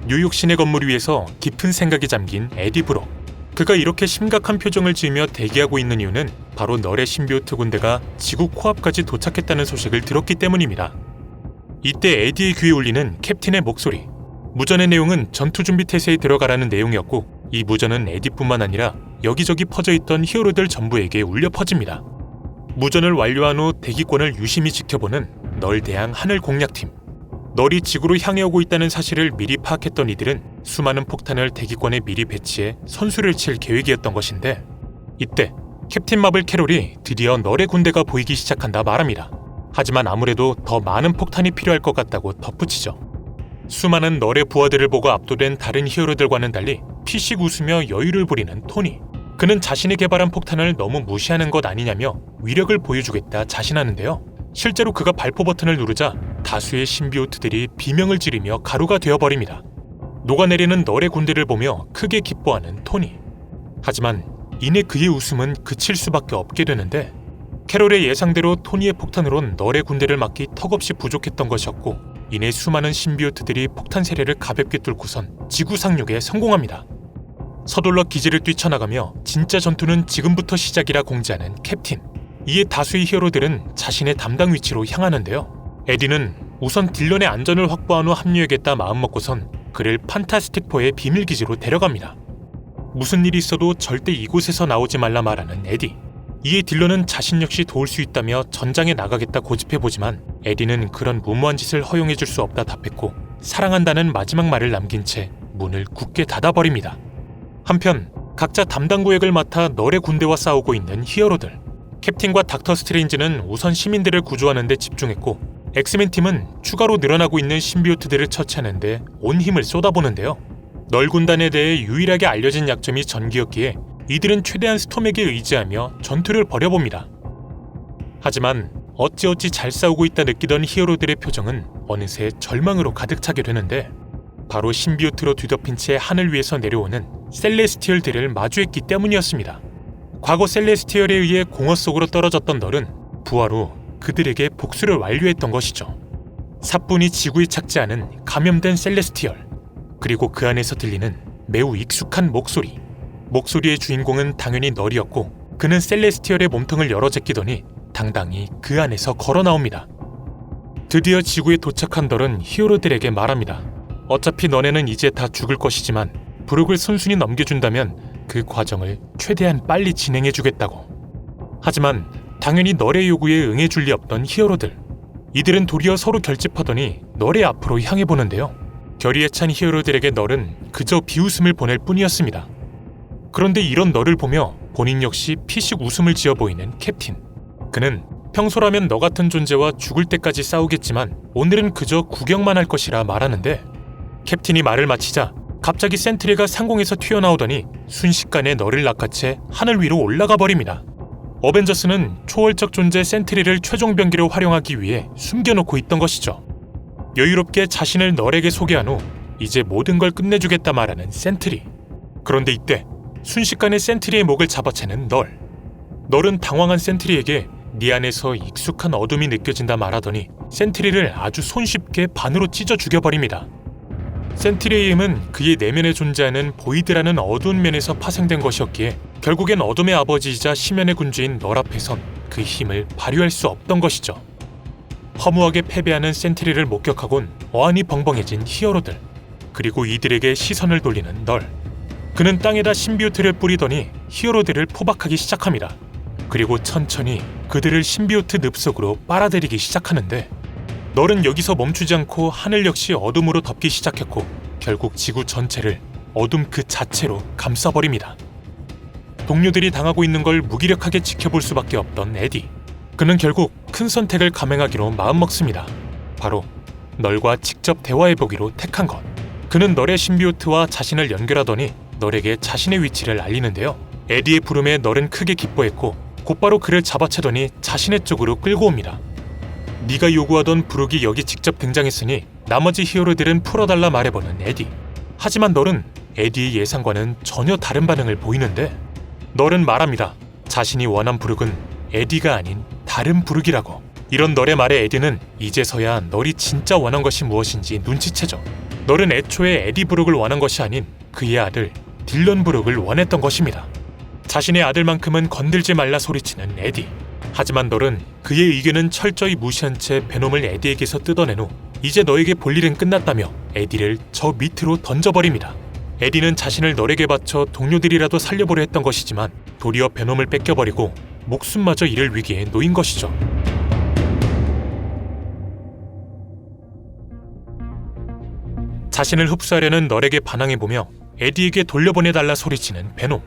뉴욕 시내 건물 위에서 깊은 생각에 잠긴 에디 브록. 그가 이렇게 심각한 표정을 지으며 대기하고 있는 이유는 바로 널의 신비오트 군대가 지구 코앞까지 도착했다는 소식을 들었기 때문입니다. 이때 에디의 귀에 울리는 캡틴의 목소리. 무전의 내용은 전투 준비 태세에 들어가라는 내용이었고, 이 무전은 에디뿐만 아니라 여기저기 퍼져있던 히어로들 전부에게 울려 퍼집니다. 무전을 완료한 후 대기권을 유심히 지켜보는 널 대항 하늘 공략팀. 널이 지구로 향해 오고 있다는 사실을 미리 파악했던 이들은 수많은 폭탄을 대기권에 미리 배치해 선수를 칠 계획이었던 것인데, 이때 캡틴 마블 캐롤이 드디어 널의 군대가 보이기 시작한다 말합니다. 하지만 아무래도 더 많은 폭탄이 필요할 것 같다고 덧붙이죠. 수많은 널의 부하들을 보고 압도된 다른 히어로들과는 달리 피식 웃으며 여유를 부리는 토니. 그는 자신이 개발한 폭탄을 너무 무시하는 것 아니냐며 위력을 보여주겠다 자신하는데요. 실제로 그가 발포 버튼을 누르자 다수의 신비오트들이 비명을 지르며 가루가 되어버립니다. 녹아내리는 널의 군대를 보며 크게 기뻐하는 토니. 하지만 이내 그의 웃음은 그칠 수밖에 없게 되는데, 캐롤의 예상대로 토니의 폭탄으론 널의 군대를 막기 턱없이 부족했던 것이었고, 이내 수많은 신비오트들이 폭탄 세례를 가볍게 뚫고선 지구 상륙에 성공합니다. 서둘러 기지를 뛰쳐나가며 진짜 전투는 지금부터 시작이라 공지하는 캡틴. 이에 다수의 히어로들은 자신의 담당 위치로 향하는데요. 에디는 우선 딜런의 안전을 확보한 후 합류하겠다 마음먹고선 그를 판타스틱4의 비밀기지로 데려갑니다. 무슨 일이 있어도 절대 이곳에서 나오지 말라 말하는 에디. 이에 딜런은 자신 역시 도울 수 있다며 전장에 나가겠다 고집해보지만, 에디는 그런 무모한 짓을 허용해줄 수 없다 답했고, 사랑한다는 마지막 말을 남긴 채 문을 굳게 닫아버립니다. 한편 각자 담당 구역을 맡아 널의 군대와 싸우고 있는 히어로들. 캡틴과 닥터 스트레인지는 우선 시민들을 구조하는 데 집중했고, 엑스맨 팀은 추가로 늘어나고 있는 신비오트들을 처치하는 데 온 힘을 쏟아보는데요. 널 군단에 대해 유일하게 알려진 약점이 전기였기에 이들은 최대한 스톰에게 의지하며 전투를 벌여봅니다. 하지만 어찌어찌 잘 싸우고 있다 느끼던 히어로들의 표정은 어느새 절망으로 가득 차게 되는데, 바로 신비오트로 뒤덮인 채 하늘 위에서 내려오는 셀레스티얼들을 마주했기 때문이었습니다. 과거 셀레스티얼에 의해 공허 속으로 떨어졌던 널은 부활 후 그들에게 복수를 완료했던 것이죠. 사뿐히 지구에 착지 않은 감염된 셀레스티얼, 그리고 그 안에서 들리는 매우 익숙한 목소리. 목소리의 주인공은 당연히 널이었고, 그는 셀레스티얼의 몸통을 열어 제끼더니 당당히 그 안에서 걸어 나옵니다. 드디어 지구에 도착한 널은 히어로들에게 말합니다. 어차피 너네는 이제 다 죽을 것이지만 브룩을 순순히 넘겨준다면 그 과정을 최대한 빨리 진행해주겠다고. 하지만 당연히 널의 요구에 응해줄 리 없던 히어로들. 이들은 도리어 서로 결집하더니 널의 앞으로 향해보는데요. 결의에 찬 히어로들에게 널은 그저 비웃음을 보낼 뿐이었습니다. 그런데 이런 널을 보며 본인 역시 피식 웃음을 지어 보이는 캡틴. 그는 평소라면 너 같은 존재와 죽을 때까지 싸우겠지만 오늘은 그저 구경만 할 것이라 말하는데, 캡틴이 말을 마치자 갑자기 센트리가 상공에서 튀어나오더니 순식간에 널을 낚아채 하늘 위로 올라가 버립니다. 어벤져스는 초월적 존재 센트리를 최종 병기로 활용하기 위해 숨겨놓고 있던 것이죠. 여유롭게 자신을 널에게 소개한 후 이제 모든 걸 끝내주겠다 말하는 센트리. 그런데 이때 순식간에 센트리의 목을 잡아채는 널. 널은 당황한 센트리에게 네 안에서 익숙한 어둠이 느껴진다 말하더니 센트리를 아주 손쉽게 반으로 찢어 죽여버립니다. 센트리의 힘은 그의 내면에 존재하는 보이드라는 어두운 면에서 파생된 것이었기에 결국엔 어둠의 아버지이자 심연의 군주인 널 앞에선 그 힘을 발휘할 수 없던 것이죠. 허무하게 패배하는 센트리를 목격하곤 어안이 벙벙해진 히어로들. 그리고 이들에게 시선을 돌리는 널. 그는 땅에다 신비오트를 뿌리더니 히어로들을 포박하기 시작합니다. 그리고 천천히 그들을 신비오트 늪속으로 빨아들이기 시작하는데, 널은 여기서 멈추지 않고 하늘 역시 어둠으로 덮기 시작했고 결국 지구 전체를 어둠 그 자체로 감싸버립니다. 동료들이 당하고 있는 걸 무기력하게 지켜볼 수밖에 없던 에디. 그는 결국 큰 선택을 감행하기로 마음먹습니다. 바로 널과 직접 대화해보기로 택한 것. 그는 널의 신비오트와 자신을 연결하더니 널에게 자신의 위치를 알리는데요. 에디의 부름에 널은 크게 기뻐했고 곧바로 그를 잡아채더니 자신의 쪽으로 끌고 옵니다. 네가 요구하던 브룩이 여기 직접 등장했으니 나머지 히어로들은 풀어달라 말해보는 에디. 하지만 널은 에디의 예상과는 전혀 다른 반응을 보이는데, 널은 말합니다. 자신이 원한 브룩은 에디가 아닌 다른 브룩이라고. 이런 널의 말에 에디는 이제서야 널이 진짜 원한 것이 무엇인지 눈치채죠. 널은 애초에 에디 브록을 원한 것이 아닌 그의 아들 딜런 브록을 원했던 것입니다. 자신의 아들만큼은 건들지 말라 소리치는 에디. 하지만 널은 그의 의견은 철저히 무시한 채 베놈을 에디에게서 뜯어낸 후 이제 너에게 볼 일은 끝났다며 에디를 저 밑으로 던져버립니다. 에디는 자신을 널에게 바쳐 동료들이라도 살려보려 했던 것이지만 도리어 베놈을 뺏겨버리고 목숨마저 잃을 위기에 놓인 것이죠. 자신을 흡수하려는 널에게 반항해보며 에디에게 돌려보내달라 소리치는 베놈.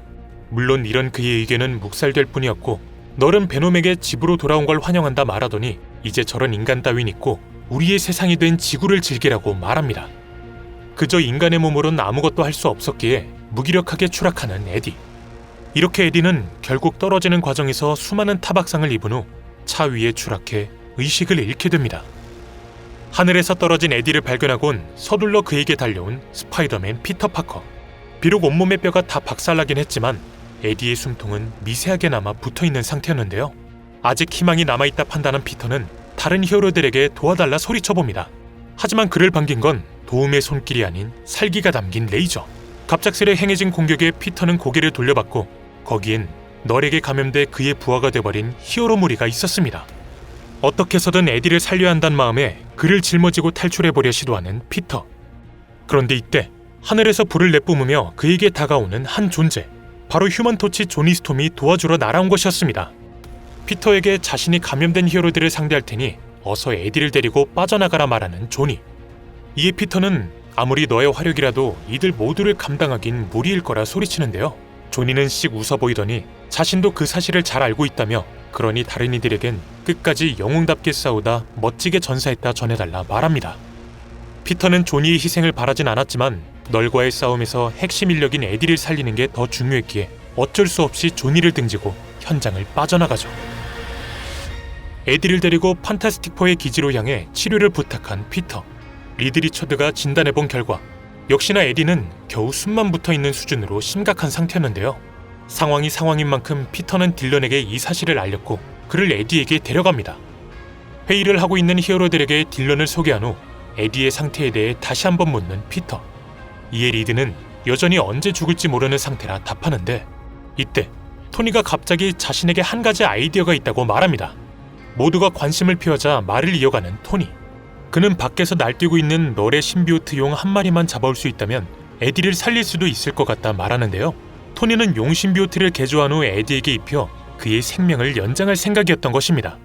물론 이런 그의 의견은 묵살될 뿐이었고 널은 베놈에게 집으로 돌아온 걸 환영한다 말하더니 이제 저런 인간 따윈 있고 우리의 세상이 된 지구를 즐기라고 말합니다. 그저 인간의 몸으론 아무것도 할 수 없었기에 무기력하게 추락하는 에디. 이렇게 에디는 결국 떨어지는 과정에서 수많은 타박상을 입은 후 차 위에 추락해 의식을 잃게 됩니다. 하늘에서 떨어진 에디를 발견하곤 서둘러 그에게 달려온 스파이더맨 피터 파커. 비록 온몸의 뼈가 다 박살나긴 했지만 에디의 숨통은 미세하게 남아 붙어있는 상태였는데요. 아직 희망이 남아있다 판단한 피터는 다른 히어로들에게 도와달라 소리쳐봅니다. 하지만 그를 반긴 건 도움의 손길이 아닌 살기가 담긴 레이저. 갑작스레 행해진 공격에 피터는 고개를 돌려봤고 거기엔 널에게 감염돼 그의 부하가 돼버린 히어로 무리가 있었습니다. 어떻게 해서든 에디를 살려야 한다는 마음에 그를 짊어지고 탈출해보려 시도하는 피터. 그런데 이때 하늘에서 불을 내뿜으며 그에게 다가오는 한 존재, 바로 휴먼토치 조니 스톰이 도와주러 날아온 것이었습니다. 피터에게 자신이 감염된 히어로들을 상대할 테니 어서 에디를 데리고 빠져나가라 말하는 조니. 이에 피터는 아무리 너의 화력이라도 이들 모두를 감당하긴 무리일 거라 소리치는데요. 조니는 씩 웃어 보이더니 자신도 그 사실을 잘 알고 있다며 그러니 다른 이들에겐 끝까지 영웅답게 싸우다 멋지게 전사했다 전해달라 말합니다. 피터는 조니의 희생을 바라진 않았지만 널과의 싸움에서 핵심 인력인 에디를 살리는 게 더 중요했기에 어쩔 수 없이 조니를 등지고 현장을 빠져나가죠. 에디를 데리고 판타스틱4의 기지로 향해 치료를 부탁한 피터. 리드 리처드가 진단해본 결과 역시나 에디는 겨우 숨만 붙어있는 수준으로 심각한 상태였는데요. 상황이 상황인 만큼 피터는 딜런에게 이 사실을 알렸고 그를 에디에게 데려갑니다. 회의를 하고 있는 히어로들에게 딜런을 소개한 후 에디의 상태에 대해 다시 한번 묻는 피터. 이에 리드는 여전히 언제 죽을지 모르는 상태라 답하는데 이때 토니가 갑자기 자신에게 한 가지 아이디어가 있다고 말합니다. 모두가 관심을 피하자 말을 이어가는 토니. 그는 밖에서 날뛰고 있는 널의 신비오트 용 한 마리만 잡아올 수 있다면 에디를 살릴 수도 있을 것 같다 말하는데요. 토니는 용 신비오트를 개조한 후 에디에게 입혀 그의 생명을 연장할 생각이었던 것입니다.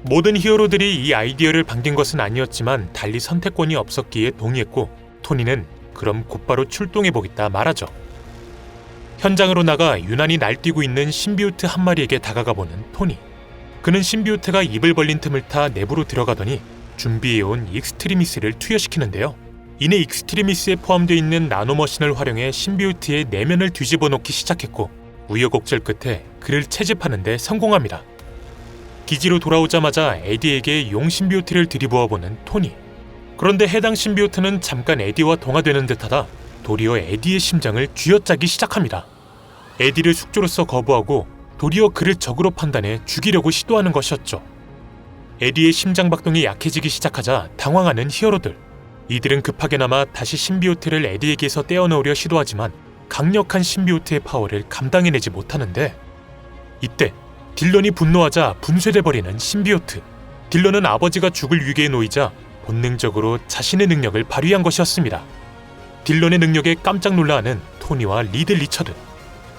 모든 히어로들이 이 아이디어를 반긴 것은 아니었지만 달리 선택권이 없었기에 동의했고 토니는 그럼 곧바로 출동해보겠다 말하죠. 현장으로 나가 유난히 날뛰고 있는 신비오트 한 마리에게 다가가보는 토니. 그는 신비오트가 입을 벌린 틈을 타 내부로 들어가더니 준비해온 익스트리미스를 투여시키는데요. 이내 익스트리미스에 포함되어 있는 나노머신을 활용해 신비오트의 내면을 뒤집어 놓기 시작했고 우여곡절 끝에 그를 채집하는 데 성공합니다. 기지로 돌아오자마자 에디에게 용 신비오트를 들이부어보는 토니. 그런데 해당 신비오트는 잠깐 에디와 동화되는 듯하다 도리어 에디의 심장을 쥐어짜기 시작합니다. 에디를 숙주로서 거부하고 도리어 그를 적으로 판단해 죽이려고 시도하는 것이었죠. 에디의 심장박동이 약해지기 시작하자 당황하는 히어로들. 이들은 급하게나마 다시 신비오트를 에디에게서 떼어놓으려 시도하지만 강력한 신비오트의 파워를 감당해내지 못하는데 이때 딜런이 분노하자 분쇄돼버리는 신비오트. 딜런은 아버지가 죽을 위기에 놓이자 본능적으로 자신의 능력을 발휘한 것이었습니다. 딜런의 능력에 깜짝 놀라하는 토니와 리드 리처드.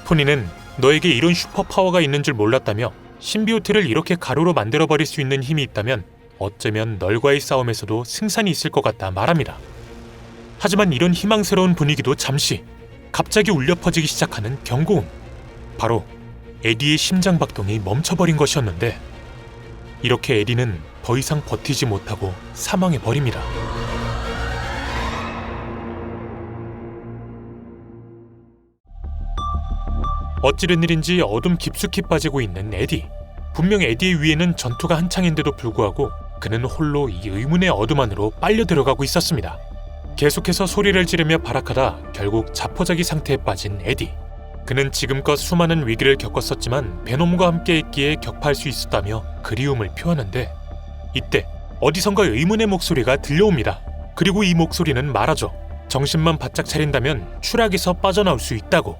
토니는 너에게 이런 슈퍼파워가 있는 줄 몰랐다며 신비오트를 이렇게 가루로 만들어버릴 수 있는 힘이 있다면 어쩌면 널과의 싸움에서도 승산이 있을 것 같다 말합니다. 하지만 이런 희망스러운 분위기도 잠시 갑자기 울려 퍼지기 시작하는 경고음. 바로 에디의 심장박동이 멈춰버린 것이었는데 이렇게 에디는 더 이상 버티지 못하고 사망해버립니다. 어찌된 일인지 어둠 깊숙이 빠지고 있는 에디. 분명 에디의 위에는 전투가 한창인데도 불구하고 그는 홀로 이 의문의 어둠 안으로 빨려 들어가고 있었습니다. 계속해서 소리를 지르며 발악하다 결국 자포자기 상태에 빠진 에디. 그는 지금껏 수많은 위기를 겪었었지만 베놈과 함께했기에 격파할 수 있었다며 그리움을 표하는데 이때 어디선가 의문의 목소리가 들려옵니다. 그리고 이 목소리는 말하죠. 정신만 바짝 차린다면 추락에서 빠져나올 수 있다고.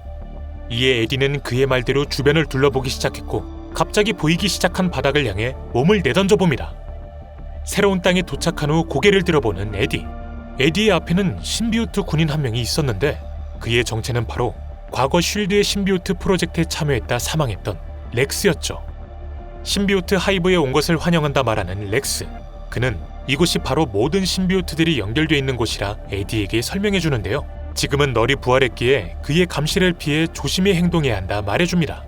이에 에디는 그의 말대로 주변을 둘러보기 시작했고 갑자기 보이기 시작한 바닥을 향해 몸을 내던져 봅니다. 새로운 땅에 도착한 후 고개를 들어보는 에디. 에디의 앞에는 신비우트 군인 한 명이 있었는데 그의 정체는 바로 과거 쉴드의 신비우트 프로젝트에 참여했다 사망했던 렉스였죠. 신비우트 하이브에 온 것을 환영한다 말하는 렉스. 그는 이곳이 바로 모든 신비우트들이 연결되어 있는 곳이라 에디에게 설명해 주는데요. 지금은 널이 부활했기에 그의 감시를 피해 조심히 행동해야 한다 말해줍니다.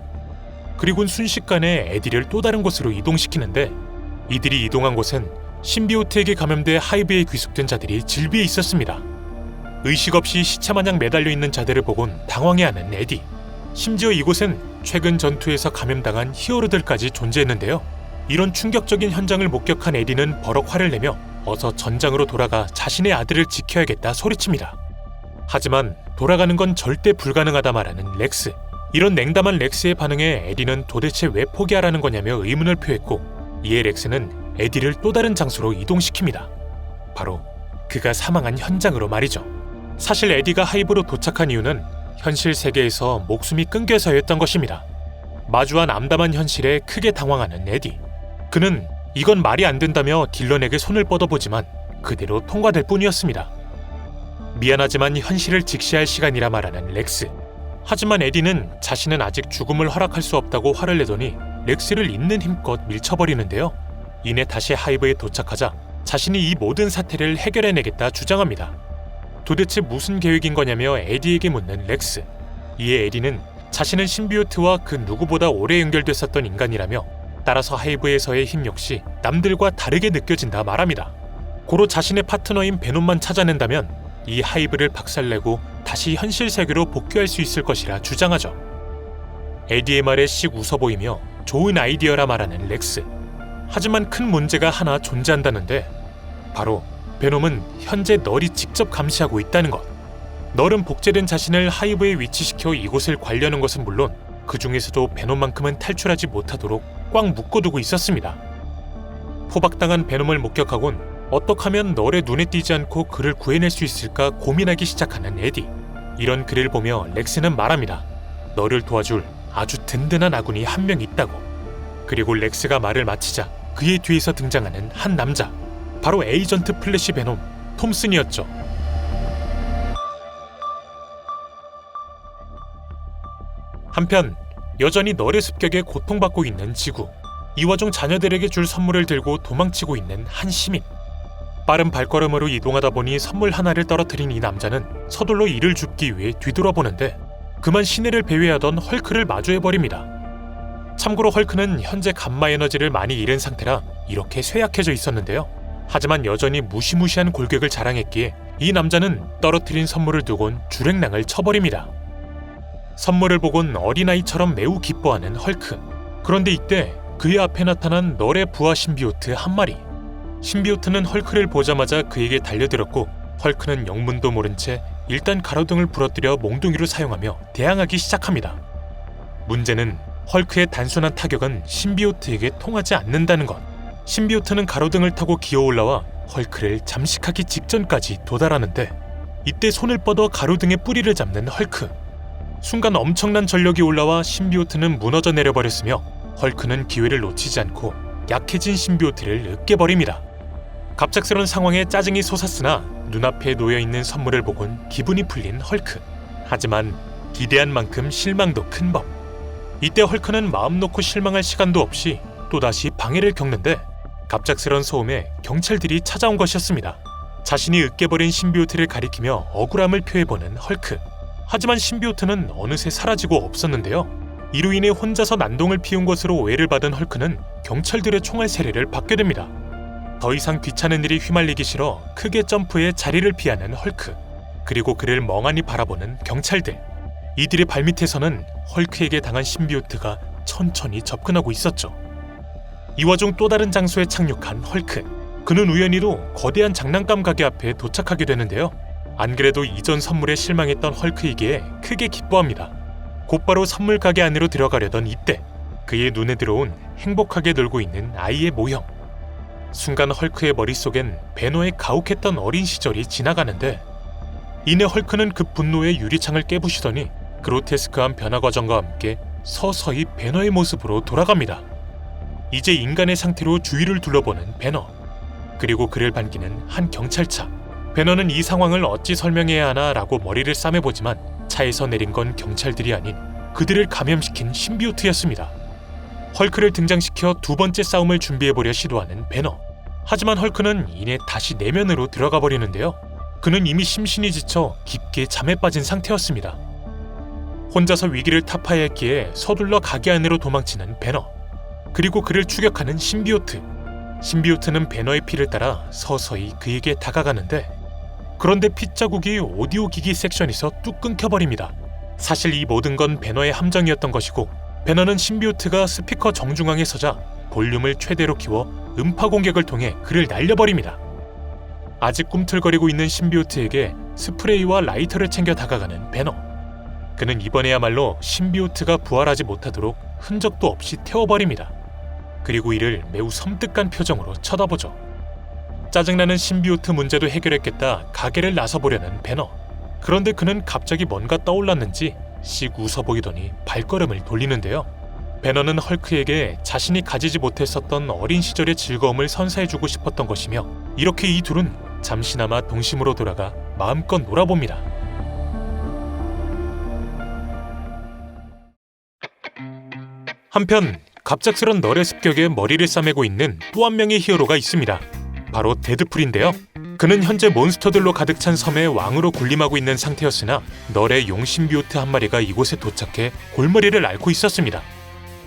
그리곤 순식간에 에디를 또 다른 곳으로 이동시키는데 이들이 이동한 곳은 신비우트에게 감염돼 하이브에 귀속된 자들이 질비해 있었습니다. 의식 없이 시체마냥 매달려 있는 자들을 보곤 당황해하는 에디. 심지어 이곳은 최근 전투에서 감염당한 히어로들까지 존재했는데요. 이런 충격적인 현장을 목격한 에디는 버럭 화를 내며 어서 전장으로 돌아가 자신의 아들을 지켜야겠다 소리칩니다. 하지만 돌아가는 건 절대 불가능하다 말하는 렉스. 이런 냉담한 렉스의 반응에 에디는 도대체 왜 포기하라는 거냐며 의문을 표했고 이에 렉스는 에디를 또 다른 장소로 이동시킵니다. 바로 그가 사망한 현장으로 말이죠. 사실 에디가 하이브로 도착한 이유는 현실 세계에서 목숨이 끊겨서였던 것입니다. 마주한 암담한 현실에 크게 당황하는 에디. 그는 이건 말이 안 된다며 딜런에게 손을 뻗어보지만 그대로 통과될 뿐이었습니다. 미안하지만 현실을 직시할 시간이라 말하는 렉스. 하지만 에디는 자신은 아직 죽음을 허락할 수 없다고 화를 내더니 렉스를 있는 힘껏 밀쳐버리는데요. 이내 다시 하이브에 도착하자 자신이 이 모든 사태를 해결해내겠다 주장합니다. 도대체 무슨 계획인 거냐며 에디에게 묻는 렉스. 이에 에디는 자신은 신비우트와 그 누구보다 오래 연결됐었던 인간이라며 따라서 하이브에서의 힘 역시 남들과 다르게 느껴진다 말합니다. 고로 자신의 파트너인 베놈만 찾아낸다면 이 하이브를 박살내고 다시 현실 세계로 복귀할 수 있을 것이라 주장하죠. 에디의 말에 씩 웃어 보이며 좋은 아이디어라 말하는 렉스. 하지만 큰 문제가 하나 존재한다는데 바로 베놈은 현재 널이 직접 감시하고 있다는 것. 널은 복제된 자신을 하이브에 위치시켜 이곳을 관리하는 것은 물론 그 중에서도 베놈만큼은 탈출하지 못하도록 꽉 묶어두고 있었습니다. 포박당한 베놈을 목격하곤 어떻게 하면 널의 눈에 띄지 않고 그를 구해낼 수 있을까 고민하기 시작하는 에디. 이런 그를 보며 렉스는 말합니다. 너를 도와줄 아주 든든한 아군이 한 명 있다고. 그리고 렉스가 말을 마치자 그의 뒤에서 등장하는 한 남자. 바로 에이전트 플래시 베놈 톰슨이었죠. 한편 여전히 널의 습격에 고통받고 있는 지구. 이 와중 자녀들에게 줄 선물을 들고 도망치고 있는 한 시민. 빠른 발걸음으로 이동하다 보니 선물 하나를 떨어뜨린 이 남자는 서둘러 이를 줍기 위해 뒤돌아보는데 그만 시내를 배회하던 헐크를 마주해버립니다. 참고로 헐크는 현재 감마 에너지를 많이 잃은 상태라 이렇게 쇠약해져 있었는데요. 하지만 여전히 무시무시한 골격을 자랑했기에 이 남자는 떨어뜨린 선물을 두곤 주랭랑을 쳐버립니다. 선물을 보곤 어린아이처럼 매우 기뻐하는 헐크. 그런데 이때 그의 앞에 나타난 널의 부하 신비우트 한 마리. 신비우트는 헐크를 보자마자 그에게 달려들었고 헐크는 영문도 모른 채 일단 가로등을 부러뜨려 몽둥이로 사용하며 대항하기 시작합니다. 문제는 헐크의 단순한 타격은 신비우트에게 통하지 않는다는 것. 신비우트는 가로등을 타고 기어올라와 헐크를 잠식하기 직전까지 도달하는데 이때 손을 뻗어 가로등의 뿌리를 잡는 헐크. 순간 엄청난 전력이 올라와 신비우트는 무너져 내려버렸으며 헐크는 기회를 놓치지 않고 약해진 신비우트를 으깨버립니다. 갑작스런 상황에 짜증이 솟았으나 눈앞에 놓여있는 선물을 보곤 기분이 풀린 헐크. 하지만 기대한 만큼 실망도 큰 법. 이때 헐크는 마음 놓고 실망할 시간도 없이 또다시 방해를 겪는데 갑작스런 소음에 경찰들이 찾아온 것이었습니다. 자신이 으깨버린 신비우트를 가리키며 억울함을 표해보는 헐크. 하지만 신비우트는 어느새 사라지고 없었는데요. 이로 인해 혼자서 난동을 피운 것으로 오해를 받은 헐크는 경찰들의 총알 세례를 받게 됩니다. 더 이상 귀찮은 일이 휘말리기 싫어 크게 점프해 자리를 피하는 헐크. 그리고 그를 멍하니 바라보는 경찰들. 이들의 발밑에서는 헐크에게 당한 신비우트가 천천히 접근하고 있었죠. 이 와중 또 다른 장소에 착륙한 헐크. 그는 우연히도 거대한 장난감 가게 앞에 도착하게 되는데요. 안 그래도 이전 선물에 실망했던 헐크이기에 크게 기뻐합니다. 곧바로 선물 가게 안으로 들어가려던 이때 그의 눈에 들어온 행복하게 놀고 있는 아이의 모형. 순간 헐크의 머릿속엔 배너의 가혹했던 어린 시절이 지나가는데, 이내 헐크는 그 분노의 유리창을 깨부시더니 그로테스크한 변화 과정과 함께 서서히 배너의 모습으로 돌아갑니다. 이제 인간의 상태로 주위를 둘러보는 배너, 그리고 그를 반기는 한 경찰차. 배너는 이 상황을 어찌 설명해야 하나 라고 머리를 싸매보지만 차에서 내린 건 경찰들이 아닌 그들을 감염시킨 신비오트였습니다. 헐크를 등장시켜 두 번째 싸움을 준비해보려 시도하는 배너. 하지만 헐크는 이내 다시 내면으로 들어가 버리는데요. 그는 이미 심신이 지쳐 깊게 잠에 빠진 상태였습니다. 혼자서 위기를 타파해야 했기에 서둘러 가게 안으로 도망치는 배너, 그리고 그를 추격하는 신비오트. 신비오트는 배너의 피를 따라 서서히 그에게 다가가는데, 그런데 핏자국이 오디오 기기 섹션에서 뚝 끊겨버립니다. 사실 이 모든 건 배너의 함정이었던 것이고, 배너는 신비오트가 스피커 정중앙에 서자 볼륨을 최대로 키워 음파 공격을 통해 그를 날려버립니다. 아직 꿈틀거리고 있는 신비오트에게 스프레이와 라이터를 챙겨 다가가는 배너. 그는 이번에야말로 신비오트가 부활하지 못하도록 흔적도 없이 태워버립니다. 그리고 이를 매우 섬뜩한 표정으로 쳐다보죠. 짜증나는 신비오트 문제도 해결했겠다 가게를 나서보려는 배너. 그런데 그는 갑자기 뭔가 떠올랐는지 씩 웃어보이더니 발걸음을 돌리는데요. 배너는 헐크에게 자신이 가지지 못했었던 어린 시절의 즐거움을 선사해주고 싶었던 것이며, 이렇게 이 둘은 잠시나마 동심으로 돌아가 마음껏 놀아봅니다. 한편 갑작스런 널의 습격에 머리를 싸매고 있는 또 한 명의 히어로가 있습니다. 바로 데드풀인데요. 그는 현재 몬스터들로 가득 찬 섬의 왕으로 군림하고 있는 상태였으나 널의 용 신비오트 한 마리가 이곳에 도착해 골머리를 앓고 있었습니다.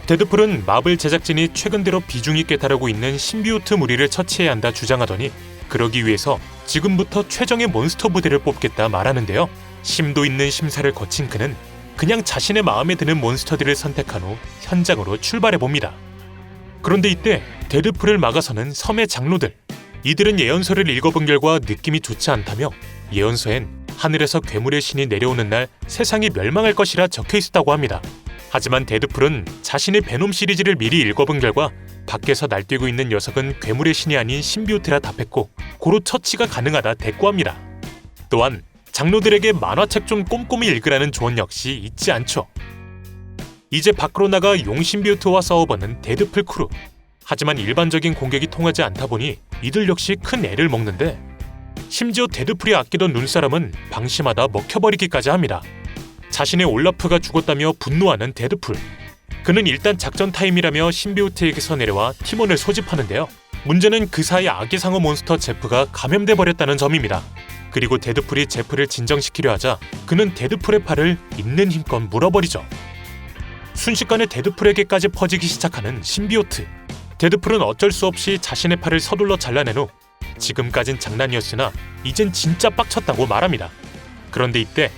데드풀은 마블 제작진이 최근 들어 비중 있게 다루고 있는 신비오트 무리를 처치해야 한다 주장하더니, 그러기 위해서 지금부터 최정의 몬스터 부대를 뽑겠다 말하는데요. 심도 있는 심사를 거친 그는 그냥 자신의 마음에 드는 몬스터들을 선택한 후 현장으로 출발해봅니다. 그런데 이때 데드풀을 막아서는 섬의 장로들. 이들은 예언서를 읽어본 결과 느낌이 좋지 않다며, 예언서엔 하늘에서 괴물의 신이 내려오는 날 세상이 멸망할 것이라 적혀있었다고 합니다. 하지만 데드풀은 자신의 베놈 시리즈를 미리 읽어본 결과 밖에서 날뛰고 있는 녀석은 괴물의 신이 아닌 신비오트라 답했고, 고로 처치가 가능하다 대꾸합니다. 또한 장로들에게 만화책 좀 꼼꼼히 읽으라는 조언 역시 잊지 않죠. 이제 밖으로 나가 용 신비오트와 싸워보는 데드풀 크루. 하지만 일반적인 공격이 통하지 않다 보니 이들 역시 큰 애를 먹는데, 심지어 데드풀이 아끼던 눈사람은 방심하다 먹혀버리기까지 합니다. 자신의 올라프가 죽었다며 분노하는 데드풀. 그는 일단 작전 타임이라며 신비오트에게서 내려와 팀원을 소집하는데요. 문제는 그 사이 아기 상어 몬스터 제프가 감염돼 버렸다는 점입니다. 그리고 데드풀이 제프를 진정시키려 하자 그는 데드풀의 팔을 있는 힘껏 물어버리죠. 순식간에 데드풀에게까지 퍼지기 시작하는 신비오트. 데드풀은 어쩔 수 없이 자신의 팔을 서둘러 잘라낸 후 지금까진 장난이었으나 이젠 진짜 빡쳤다고 말합니다. 그런데 이때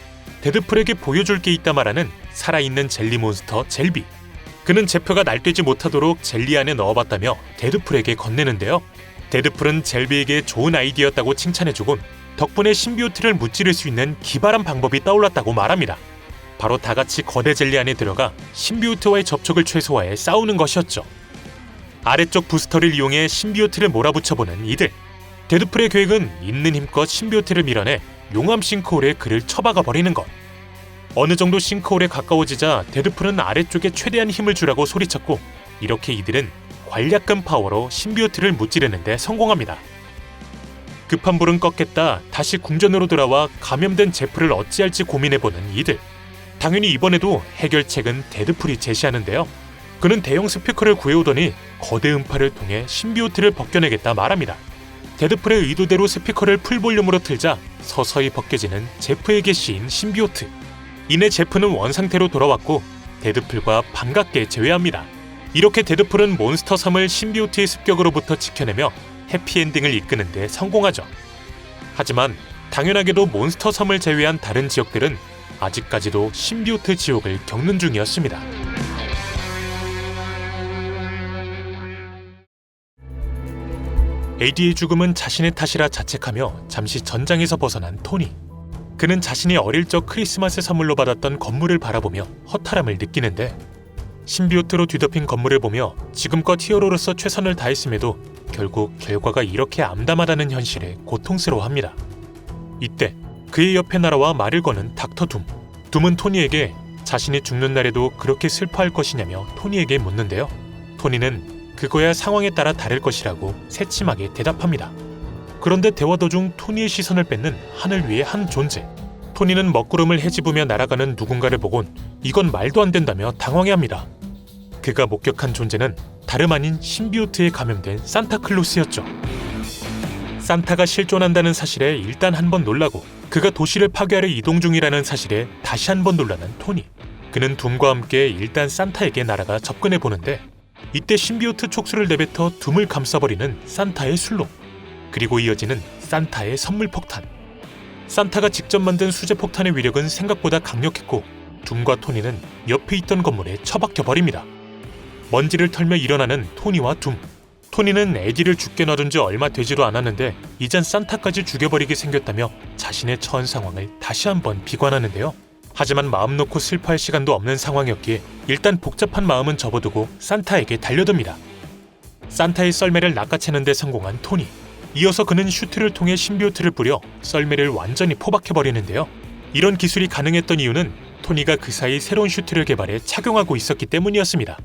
데드풀에게 보여줄 게 있다 말하는 살아있는 젤리 몬스터 젤비. 그는 제프가 날뛰지 못하도록 젤리 안에 넣어봤다며 데드풀에게 건네는데요. 데드풀은 젤비에게 좋은 아이디어였다고 칭찬해주곤 덕분에 신비오트를 무찌를 수 있는 기발한 방법이 떠올랐다고 말합니다. 바로 다같이 거대 젤리 안에 들어가 신비오트와의 접촉을 최소화해 싸우는 것이었죠. 아래쪽 부스터를 이용해 신비오트를 몰아붙여보는 이들. 데드풀의 계획은 있는 힘껏 신비오트를 밀어내 용암 싱크홀에 그를 처박아버리는 것. 어느 정도 싱크홀에 가까워지자 데드풀은 아래쪽에 최대한 힘을 주라고 소리쳤고, 이렇게 이들은 관략근 파워로 신비오트를 무찌르는 데 성공합니다. 급한 불은 껐겠다 다시 궁전으로 돌아와 감염된 제프를 어찌할지 고민해보는 이들. 당연히 이번에도 해결책은 데드풀이 제시하는데요. 그는 대형 스피커를 구해오더니 거대 음파를 통해 신비오트를 벗겨내겠다 말합니다. 데드풀의 의도대로 스피커를 풀볼륨으로 틀자 서서히 벗겨지는 제프에게 씌인 신비오트. 이내 제프는 원상태로 돌아왔고 데드풀과 반갑게 재회합니다. 이렇게 데드풀은 몬스터 섬을 신비오트의 습격으로부터 지켜내며 해피엔딩을 이끄는 데 성공하죠. 하지만 당연하게도 몬스터 섬을 제외한 다른 지역들은 아직까지도 신비오트 지옥을 겪는 중이었습니다. 에디의 죽음은 자신의 탓이라 자책하며 잠시 전장에서 벗어난 토니. 그는 자신이 어릴 적 크리스마스 선물로 받았던 건물을 바라보며 허탈함을 느끼는데, 신비오트로 뒤덮인 건물을 보며 지금껏 히어로로서 최선을 다했음에도 결국 결과가 이렇게 암담하다는 현실에 고통스러워합니다. 이때 그의 옆에 날아와 말을 거는 닥터 둠. 둠은 토니에게 자신이 죽는 날에도 그렇게 슬퍼할 것이냐며 토니에게 묻는데요. 토니는 그거야 상황에 따라 다를 것이라고 새침하게 대답합니다. 그런데 대화 도중 토니의 시선을 뺏는 하늘 위의 한 존재. 토니는 먹구름을 헤집으며 날아가는 누군가를 보곤 이건 말도 안 된다며 당황해합니다. 그가 목격한 존재는 다름 아닌 신비오트에 감염된 산타클로스였죠. 산타가 실존한다는 사실에 일단 한번 놀라고 그가 도시를 파괴하려 이동 중이라는 사실에 다시 한번 놀라는 토니. 그는 둠과 함께 일단 산타에게 날아가 접근해 보는데 이때 신비오트 촉수를 내뱉어 둠을 감싸버리는 산타의 술록. 그리고 이어지는 산타의 선물 폭탄. 산타가 직접 만든 수제 폭탄의 위력은 생각보다 강력했고 둠과 토니는 옆에 있던 건물에 처박혀버립니다. 먼지를 털며 일어나는 토니와 둠. 토니는 에디를 죽게 놔둔 지 얼마 되지도 않았는데 이젠 산타까지 죽여버리게 생겼다며 자신의 처한 상황을 다시 한번 비관하는데요. 하지만 마음 놓고 슬퍼할 시간도 없는 상황이었기에 일단 복잡한 마음은 접어두고 산타에게 달려듭니다. 산타의 썰매를 낚아채는 데 성공한 토니. 이어서 그는 슈트를 통해 신비오트를 뿌려 썰매를 완전히 포박해버리는데요. 이런 기술이 가능했던 이유는 토니가 그 사이 새로운 슈트를 개발해 착용하고 있었기 때문이었습니다.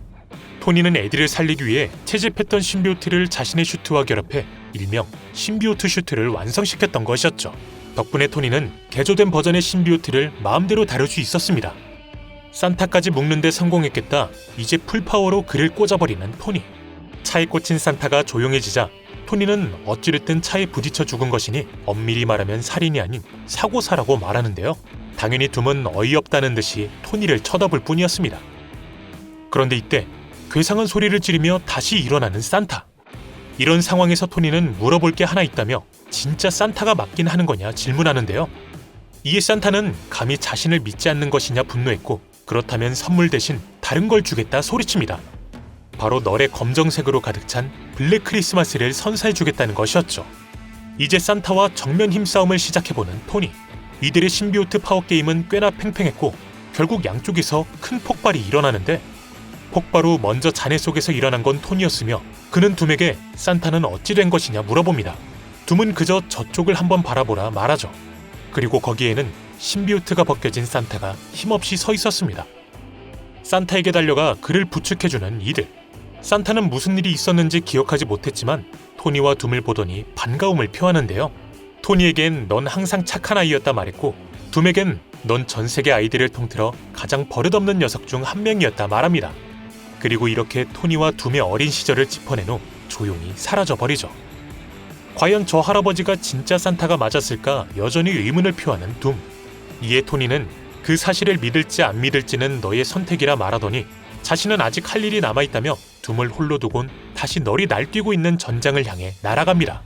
토니는 에디를 살리기 위해 채집했던 신비오트를 자신의 슈트와 결합해 일명 신비오트 슈트를 완성시켰던 것이었죠. 덕분에 토니는 개조된 버전의 신비오트를 마음대로 다룰 수 있었습니다. 산타까지 묶는 데 성공했겠다. 이제 풀파워로 그를 꽂아버리는 토니. 차에 꽂힌 산타가 조용해지자 토니는 어찌됐든 차에 부딪혀 죽은 것이니 엄밀히 말하면 살인이 아닌 사고사라고 말하는데요. 당연히 둠은 어이없다는 듯이 토니를 쳐다볼 뿐이었습니다. 그런데 이때 괴상한 소리를 지르며 다시 일어나는 산타. 이런 상황에서 토니는 물어볼 게 하나 있다며 진짜 산타가 맞긴 하는 거냐 질문하는데요. 이에 산타는 감히 자신을 믿지 않는 것이냐 분노했고 그렇다면 선물 대신 다른 걸 주겠다 소리칩니다. 바로 널의 검정색으로 가득 찬 블랙 크리스마스를 선사해주겠다는 것이었죠. 이제 산타와 정면 힘싸움을 시작해보는 토니. 이들의 신비오트 파워게임은 꽤나 팽팽했고 결국 양쪽에서 큰 폭발이 일어나는데 폭발 후 먼저 잔해 속에서 일어난 건 토니였으며 그는 둠에게 산타는 어찌 된 것이냐 물어봅니다. 둠은 그저 저쪽을 한번 바라보라 말하죠. 그리고 거기에는 신비오트가 벗겨진 산타가 힘없이 서 있었습니다. 산타에게 달려가 그를 부축해주는 이들. 산타는 무슨 일이 있었는지 기억하지 못했지만 토니와 둠을 보더니 반가움을 표하는데요. 토니에겐 넌 항상 착한 아이였다 말했고 둠에겐 넌 전 세계 아이들을 통틀어 가장 버릇없는 녀석 중 한 명이었다 말합니다. 그리고 이렇게 토니와 둠의 어린 시절을 짚어낸 후 조용히 사라져버리죠. 과연 저 할아버지가 진짜 산타가 맞았을까 여전히 의문을 표하는 둠. 이에 토니는 그 사실을 믿을지 안 믿을지는 너의 선택이라 말하더니 자신은 아직 할 일이 남아있다며 둠을 홀로 두곤 다시 널이 날뛰고 있는 전장을 향해 날아갑니다.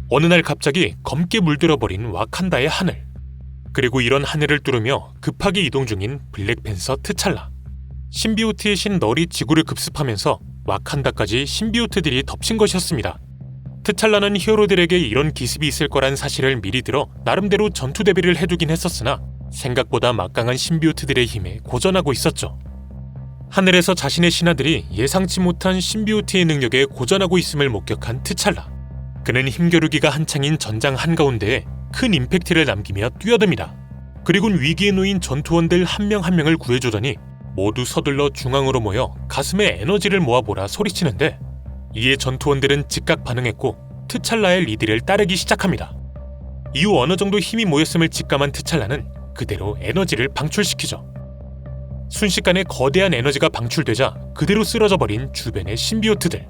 어느 날 갑자기 검게 물들어버린 와칸다의 하늘. 그리고 이런 하늘을 뚫으며 급하게 이동 중인 블랙팬서 트찰라. 신비오트의 신 널이 지구를 급습하면서 와칸다까지 신비오트들이 덮친 것이었습니다. 트찰라는 히어로들에게 이런 기습이 있을 거란 사실을 미리 들어 나름대로 전투 대비를 해두긴 했었으나 생각보다 막강한 신비오트들의 힘에 고전하고 있었죠. 하늘에서 자신의 신하들이 예상치 못한 신비오트의 능력에 고전하고 있음을 목격한 트찰라. 그는 힘겨루기가 한창인 전장 한가운데에 큰 임팩트를 남기며 뛰어듭니다. 그리곤 위기에 놓인 전투원들 한 명 한 명을 구해주더니 모두 서둘러 중앙으로 모여 가슴에 에너지를 모아보라 소리치는데 이에 전투원들은 즉각 반응했고 트찰라의 리드를 따르기 시작합니다. 이후 어느 정도 힘이 모였음을 직감한 트찰라는 그대로 에너지를 방출시키죠. 순식간에 거대한 에너지가 방출되자 그대로 쓰러져버린 주변의 신비오트들.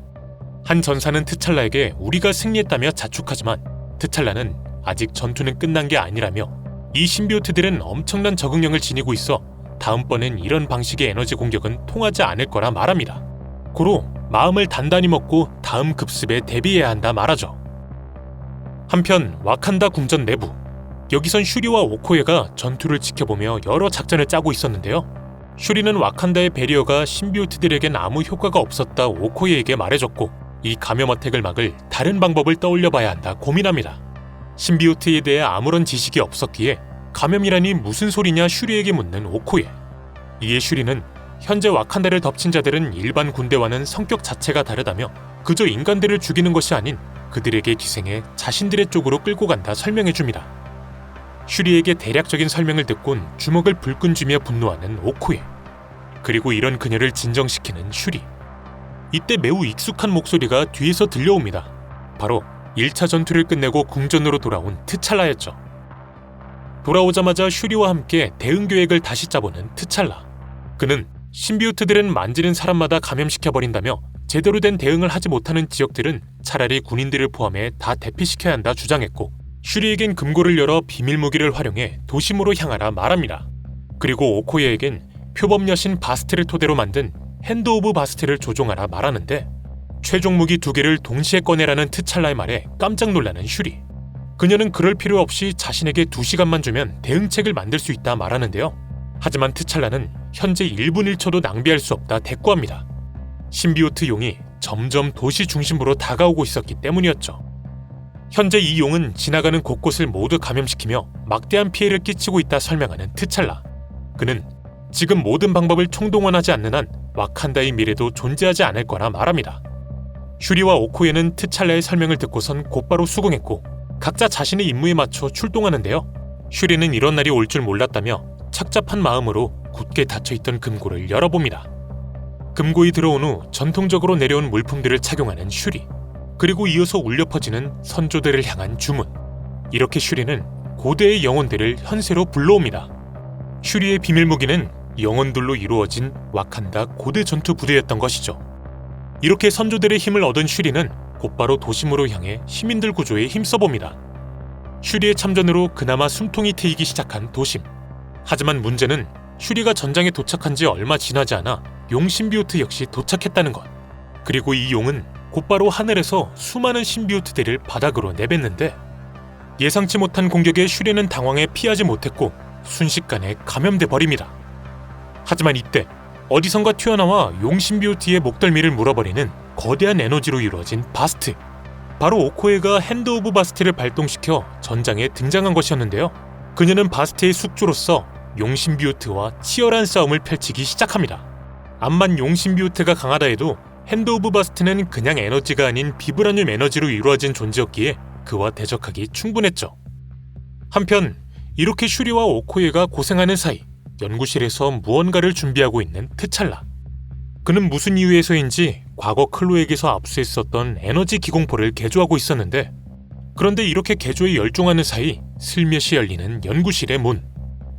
한 전사는 트찰라에게 우리가 승리했다며 자축하지만 트찰라는 아직 전투는 끝난 게 아니라며 이 신비오트들은 엄청난 적응력을 지니고 있어 다음번엔 이런 방식의 에너지 공격은 통하지 않을 거라 말합니다. 고로 마음을 단단히 먹고 다음 급습에 대비해야 한다 말하죠. 한편 와칸다 궁전 내부. 여기선 슈리와 오코예가 전투를 지켜보며 여러 작전을 짜고 있었는데요. 슈리는 와칸다의 베리어가 신비오트들에겐 아무 효과가 없었다 오코예에게 말해줬고 이 감염 어택을 막을 다른 방법을 떠올려봐야 한다 고민합니다. 신비오트에 대해 아무런 지식이 없었기에 감염이라니 무슨 소리냐 슈리에게 묻는 오코에. 이에 슈리는 현재 와칸다를 덮친 자들은 일반 군대와는 성격 자체가 다르다며 그저 인간들을 죽이는 것이 아닌 그들에게 기생해 자신들의 쪽으로 끌고 간다 설명해줍니다. 슈리에게 대략적인 설명을 듣곤 주먹을 불끈 쥐며 분노하는 오코에. 그리고 이런 그녀를 진정시키는 슈리. 이때 매우 익숙한 목소리가 뒤에서 들려옵니다. 바로 1차 전투를 끝내고 궁전으로 돌아온 트찰라였죠. 돌아오자마자 슈리와 함께 대응 계획을 다시 짜보는 트찰라. 그는 신비우트들은 만지는 사람마다 감염시켜버린다며 제대로 된 대응을 하지 못하는 지역들은 차라리 군인들을 포함해 다 대피시켜야 한다 주장했고, 슈리에겐 금고를 열어 비밀 무기를 활용해 도심으로 향하라 말합니다. 그리고 오코예에겐 표범 여신 바스트를 토대로 만든 핸드 오브 바스트를 조종하라 말하는데, 최종 무기 2개를 동시에 꺼내라는 트찰라의 말에 깜짝 놀라는 슈리. 그녀는 그럴 필요 없이 자신에게 2시간만 주면 대응책을 만들 수 있다 말하는데요. 하지만 트찰라는 현재 1분 1초도 낭비할 수 없다 대꾸합니다. 신비우트 용이 점점 도시 중심부로 다가오고 있었기 때문이었죠. 현재 이 용은 지나가는 곳곳을 모두 감염시키며 막대한 피해를 끼치고 있다 설명하는 트찰라. 그는 지금 모든 방법을 총동원하지 않는 한 와칸다의 미래도 존재하지 않을 거라 말합니다. 슈리와 오코에는 트찰라의 설명을 듣고선 곧바로 수긍했고 각자 자신의 임무에 맞춰 출동하는데요. 슈리는 이런 날이 올 줄 몰랐다며 착잡한 마음으로 굳게 닫혀있던 금고를 열어봅니다. 금고에 들어온 후 전통적으로 내려온 물품들을 착용하는 슈리. 그리고 이어서 울려 퍼지는 선조들을 향한 주문. 이렇게 슈리는 고대의 영혼들을 현세로 불러옵니다. 슈리의 비밀 무기는 영혼들로 이루어진 와칸다 고대 전투 부대였던 것이죠. 이렇게 선조들의 힘을 얻은 슈리는 곧바로 도심으로 향해 시민들 구조에 힘써봅니다. 슈리의 참전으로 그나마 숨통이 트이기 시작한 도심. 하지만 문제는 슈리가 전장에 도착한 지 얼마 지나지 않아 용 신비우트 역시 도착했다는 것. 그리고 이 용은 곧바로 하늘에서 수많은 신비우트들을 바닥으로 내뱉는데, 예상치 못한 공격에 슈리는 당황해 피하지 못했고 순식간에 감염돼 버립니다. 하지만 이때 어디선가 튀어나와 용 신비우트의 목덜미를 물어버리는 거대한 에너지로 이루어진 바스트. 바로 오코에가 핸드 오브 바스트를 발동시켜 전장에 등장한 것이었는데요. 그녀는 바스트의 숙주로서 용 신비우트와 치열한 싸움을 펼치기 시작합니다. 암만 용 신비우트가 강하다 해도 핸드 오브 바스트는 그냥 에너지가 아닌 비브라늄 에너지로 이루어진 존재였기에 그와 대적하기 충분했죠. 한편 이렇게 슈리와 오코예가 고생하는 사이 연구실에서 무언가를 준비하고 있는 트찰라. 그는 무슨 이유에서인지 과거 클로에게서 압수했었던 에너지 기공포를 개조하고 있었는데, 그런데 이렇게 개조에 열중하는 사이 슬며시 열리는 연구실의 문.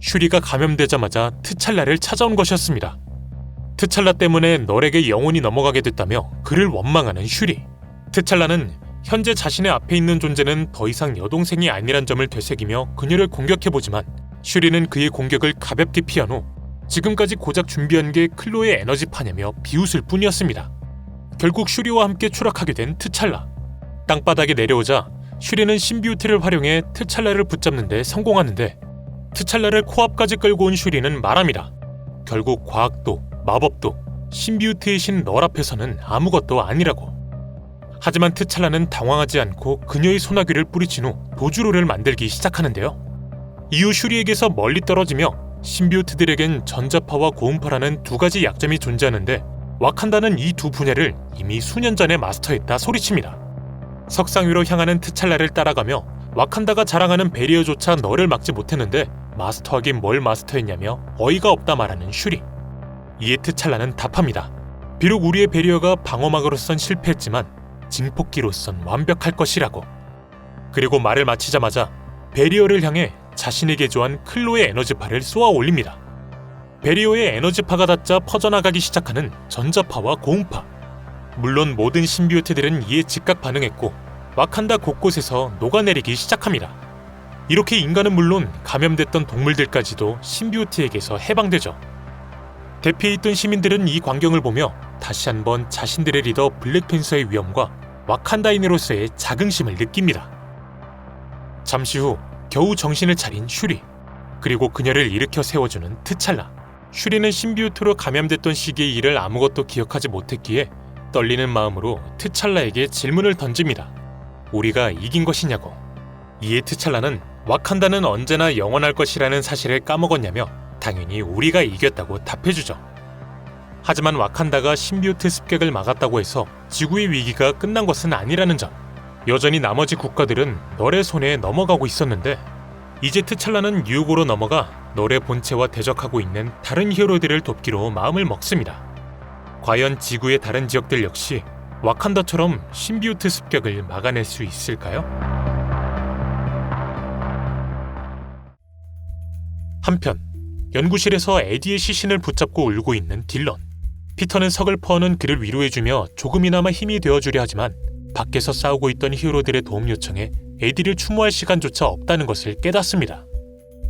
슈리가 감염되자마자 트찰라를 찾아온 것이었습니다. 트찰라 때문에 널에게 영혼이 넘어가게 됐다며 그를 원망하는 슈리. 트찰라는 현재 자신의 앞에 있는 존재는 더 이상 여동생이 아니란 점을 되새기며 그녀를 공격해보지만, 슈리는 그의 공격을 가볍게 피한 후 지금까지 고작 준비한 게 클로의 에너지파냐며 비웃을 뿐이었습니다. 결국 슈리와 함께 추락하게 된 트찰라. 땅바닥에 내려오자 슈리는 신비우트를 활용해 트찰라를 붙잡는 데 성공하는데, 트찰라를 코앞까지 끌고 온 슈리는 말합니다. 결국 과학도 마법도 신비우트의 신 널 앞에서는 아무것도 아니라고. 하지만 트찰라는 당황하지 않고 그녀의 소나귀를 뿌리친 후 도주로를 만들기 시작하는데요. 이후 슈리에게서 멀리 떨어지며 신비우트들에겐 전자파와 고음파라는 2가지 약점이 존재하는데, 와칸다는 이 2 분야를 이미 수년 전에 마스터했다 소리칩니다. 석상 위로 향하는 트찰라를 따라가며 와칸다가 자랑하는 베리어조차 너를 막지 못했는데 마스터하긴 뭘 마스터했냐며 어이가 없다 말하는 슈리. 이에 트찰라는 답합니다. 비록 우리의 베리어가 방어막으로선 실패했지만 증폭기로선 완벽할 것이라고. 그리고 말을 마치자마자 베리어를 향해 자신이 개조한 클로의 에너지파를 쏘아 올립니다. 베리어의 에너지파가 닿자 퍼져나가기 시작하는 전자파와 고음파. 물론 모든 신비우트들은 이에 즉각 반응했고 와칸다 곳곳에서 녹아내리기 시작합니다. 이렇게 인간은 물론 감염됐던 동물들까지도 신비우트에게서 해방되죠. 대피해 있던 시민들은 이 광경을 보며 다시 한번 자신들의 리더 블랙팬서의 위험과 와칸다인으로서의 자긍심을 느낍니다. 잠시 후 겨우 정신을 차린 슈리, 그리고 그녀를 일으켜 세워주는 트찰라. 슈리는 신비우트로 감염됐던 시기의 일을 아무것도 기억하지 못했기에 떨리는 마음으로 트찰라에게 질문을 던집니다. 우리가 이긴 것이냐고. 이에 트찰라는 와칸다는 언제나 영원할 것이라는 사실을 까먹었냐며 당연히 우리가 이겼다고 답해주죠. 하지만 와칸다가 신비우트 습격을 막았다고 해서 지구의 위기가 끝난 것은 아니라는 점. 여전히 나머지 국가들은 널의 손에 넘어가고 있었는데 이제 트찰라는 유혹으로 넘어가 널의 본체와 대적하고 있는 다른 히어로들을 돕기로 마음을 먹습니다. 과연 지구의 다른 지역들 역시 와칸다처럼 신비우트 습격을 막아낼 수 있을까요? 한편 연구실에서 에디의 시신을 붙잡고 울고 있는 딜런. 피터는 서글퍼하는 그를 위로해주며 조금이나마 힘이 되어주려 하지만 밖에서 싸우고 있던 히어로들의 도움 요청에 에디를 추모할 시간조차 없다는 것을 깨닫습니다.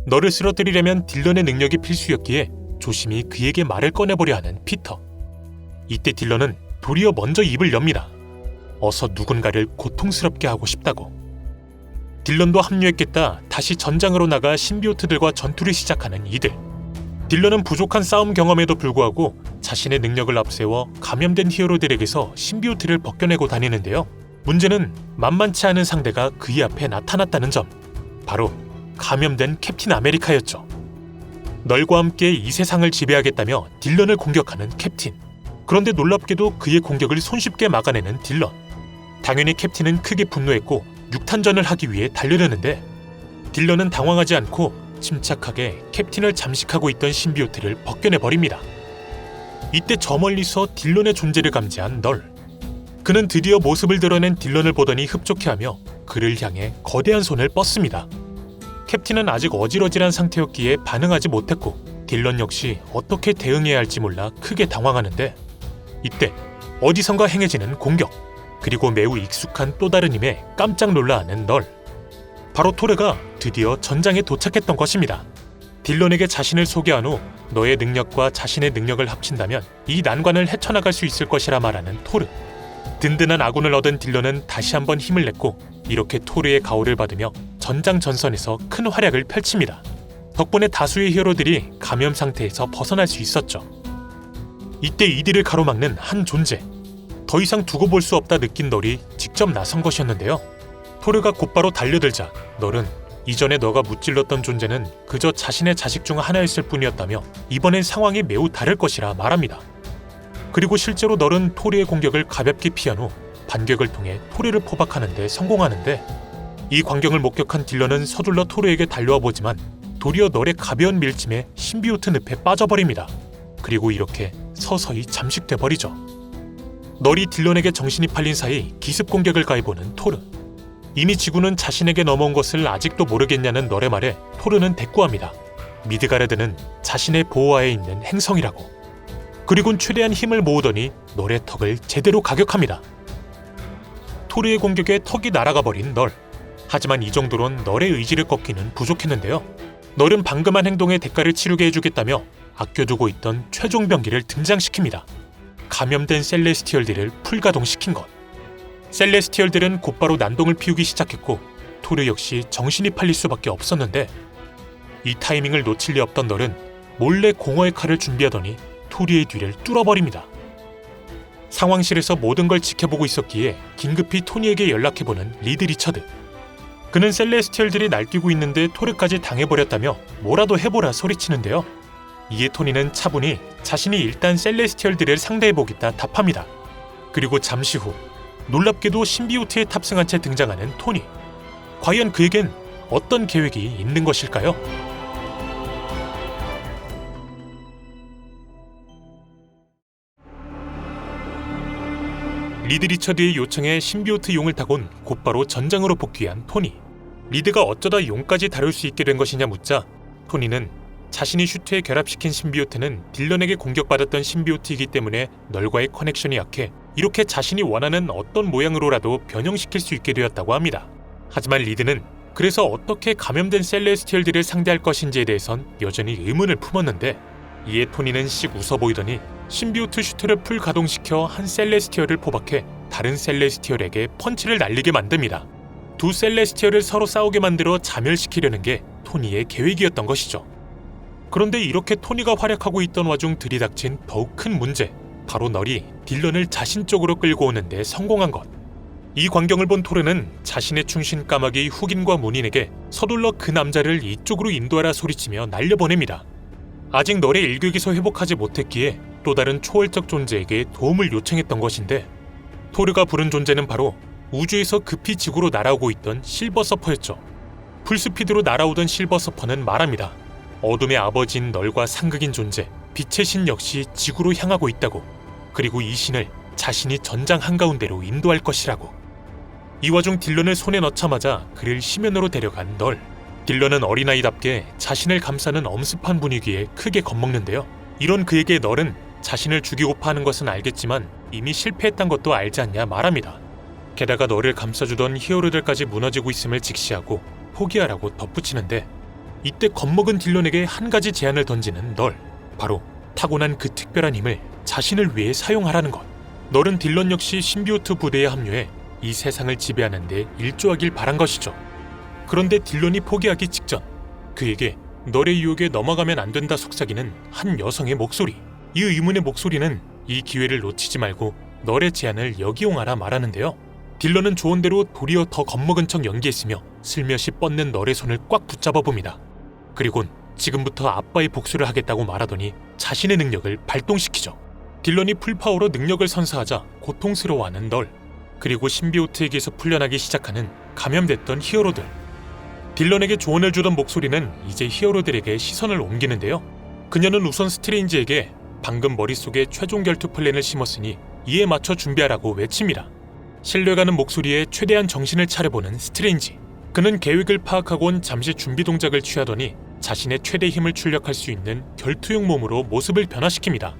너를 쓰러뜨리려면 딜런의 능력이 필수였기에 조심히 그에게 말을 꺼내보려 하는 피터. 이때 딜런은 도리어 먼저 입을 엽니다. 어서 누군가를 고통스럽게 하고 싶다고. 딜런도 합류했겠다 다시 전장으로 나가 신비오트들과 전투를 시작하는 이들. 딜런은 부족한 싸움 경험에도 불구하고 자신의 능력을 앞세워 감염된 히어로들에게서 신비오트를 벗겨내고 다니는데요. 문제는 만만치 않은 상대가 그의 앞에 나타났다는 점. 바로 감염된 캡틴 아메리카였죠. 널과 함께 이 세상을 지배하겠다며 딜런을 공격하는 캡틴. 그런데 놀랍게도 그의 공격을 손쉽게 막아내는 딜런. 당연히 캡틴은 크게 분노했고 육탄전을 하기 위해 달려드는데 딜런은 당황하지 않고 침착하게 캡틴을 잠식하고 있던 신비오트를 벗겨내버립니다. 이때 저 멀리서 딜런의 존재를 감지한 널. 그는 드디어 모습을 드러낸 딜런을 보더니 흡족해하며 그를 향해 거대한 손을 뻗습니다. 캡틴은 아직 어질어질한 상태였기에 반응하지 못했고 딜런 역시 어떻게 대응해야 할지 몰라 크게 당황하는데 이때 어디선가 행해지는 공격, 그리고 매우 익숙한 또 다른 힘에 깜짝 놀라하는 널. 바로 토르가 드디어 전장에 도착했던 것입니다. 딜런에게 자신을 소개한 후 너의 능력과 자신의 능력을 합친다면 이 난관을 헤쳐나갈 수 있을 것이라 말하는 토르. 든든한 아군을 얻은 딜런은 다시 한번 힘을 냈고 이렇게 토르의 가호를 받으며 전장 전선에서 큰 활약을 펼칩니다. 덕분에 다수의 히어로들이 감염 상태에서 벗어날 수 있었죠. 이때 이들을 가로막는 한 존재. 더 이상 두고 볼 수 없다 느낀 널이 직접 나선 것이었는데요. 토르가 곧바로 달려들자 널은 이전에 너가 무찔렀던 존재는 그저 자신의 자식 중 하나였을 뿐이었다며 이번엔 상황이 매우 다를 것이라 말합니다. 그리고 실제로 널은 토르의 공격을 가볍게 피한 후 반격을 통해 토르를 포박하는 데 성공하는데 이 광경을 목격한 딜런은 서둘러 토르에게 달려와 보지만 도리어 널의 가벼운 밀침에 신비오트 늪에 빠져버립니다. 그리고 이렇게 서서히 잠식돼 버리죠. 널이 딜런에게 정신이 팔린 사이 기습 공격을 가해보는 토르. 이미 지구는 자신에게 넘어온 것을 아직도 모르겠냐는 널의 말에 토르는 대꾸합니다. 미드가르드는 자신의 보호하에 있는 행성이라고. 그리곤 최대한 힘을 모으더니 널의 턱을 제대로 가격합니다. 토르의 공격에 턱이 날아가 버린 널. 하지만 이 정도론 널의 의지를 꺾기는 부족했는데요. 널은 방금 한 행동의 대가를 치르게 해주겠다며 아껴두고 있던 최종 병기를 등장시킵니다. 감염된 셀레스티얼들을 풀가동시킨 것. 셀레스티얼들은 곧바로 난동을 피우기 시작했고 토르 역시 정신이 팔릴 수밖에 없었는데 이 타이밍을 놓칠 리 없던 널은 몰래 공허의 칼을 준비하더니 토르의 뒤를 뚫어버립니다. 상황실에서 모든 걸 지켜보고 있었기에 긴급히 토니에게 연락해보는 리드 리처드. 그는 셀레스티얼들이 날뛰고 있는데 토르까지 당해버렸다며 뭐라도 해보라 소리치는데요. 이에 토니는 차분히 자신이 일단 셀레스티얼들을 상대해보겠다 답합니다. 그리고 잠시 후 놀랍게도 신비오트에 탑승한 채 등장하는 토니. 과연 그에겐 어떤 계획이 있는 것일까요? 리드 리처드의 요청에 신비오트 용을 타곤 곧바로 전장으로 복귀한 토니. 리드가 어쩌다 용까지 다룰 수 있게 된 것이냐 묻자 토니는 자신이 슈트에 결합시킨 신비오트는 딜런에게 공격받았던 신비오트이기 때문에 널과의 커넥션이 약해 이렇게 자신이 원하는 어떤 모양으로라도 변형시킬 수 있게 되었다고 합니다. 하지만 리드는 그래서 어떻게 감염된 셀레스티얼들을 상대할 것인지에 대해선 여전히 의문을 품었는데 이에 토니는 씩 웃어 보이더니 신비오트 슈트를 풀 가동시켜 한 셀레스티얼을 포박해 다른 셀레스티얼에게 펀치를 날리게 만듭니다. 두 셀레스티얼을 서로 싸우게 만들어 자멸시키려는 게 토니의 계획이었던 것이죠. 그런데 이렇게 토니가 활약하고 있던 와중 들이닥친 더욱 큰 문제, 바로 널이 딜런을 자신 쪽으로 끌고 오는 데 성공한 것. 이 광경을 본 토르는 자신의 충신 까마귀 후긴과 문인에게 서둘러 그 남자를 이쪽으로 인도하라 소리치며 날려보냅니다. 아직 널의 일격에서 회복하지 못했기에 또 다른 초월적 존재에게 도움을 요청했던 것인데, 토르가 부른 존재는 바로 우주에서 급히 지구로 날아오고 있던 실버 서퍼였죠. 풀스피드로 날아오던 실버 서퍼는 말합니다. 어둠의 아버지인 널과 상극인 존재 빛의 신 역시 지구로 향하고 있다고, 그리고 이 신을 자신이 전장 한가운데로 인도할 것이라고. 이 와중 딜런을 손에 넣자마자 그를 심연으로 데려간 널. 딜런은 어린아이답게 자신을 감싸는 엄습한 분위기에 크게 겁먹는데요. 이런 그에게 널은 자신을 죽이고파 하는 것은 알겠지만 이미 실패했단 것도 알지 않냐 말합니다. 게다가 널을 감싸주던 히어로들까지 무너지고 있음을 직시하고 포기하라고 덧붙이는데, 이때 겁먹은 딜런에게 한 가지 제안을 던지는 널. 바로 타고난 그 특별한 힘을 자신을 위해 사용하라는 것. 널은 딜런 역시 신비오트 부대에 합류해 이 세상을 지배하는 데 일조하길 바란 것이죠. 그런데 딜런이 포기하기 직전 그에게 널의 유혹에 넘어가면 안 된다 속삭이는 한 여성의 목소리. 이 의문의 목소리는 이 기회를 놓치지 말고 널의 제안을 역이용하라 말하는데요. 딜런은 조언대로 도리어 더 겁먹은 척 연기했으며 슬며시 뻗는 널의 손을 꽉 붙잡아 봅니다. 그리곤 지금부터 아빠의 복수를 하겠다고 말하더니 자신의 능력을 발동시키죠. 딜런이 풀파워로 능력을 선사하자 고통스러워하는 널. 그리고 신비오트에게서 풀려나기 시작하는 감염됐던 히어로들. 딜런에게 조언을 주던 목소리는 이제 히어로들에게 시선을 옮기는데요. 그녀는 우선 스트레인지에게 방금 머릿속에 최종 결투 플랜을 심었으니 이에 맞춰 준비하라고 외칩니다. 신뢰가는 목소리에 최대한 정신을 차려보는 스트레인지. 그는 계획을 파악하곤 잠시 준비 동작을 취하더니 자신의 최대 힘을 출력할 수 있는 결투용 몸으로 모습을 변화시킵니다.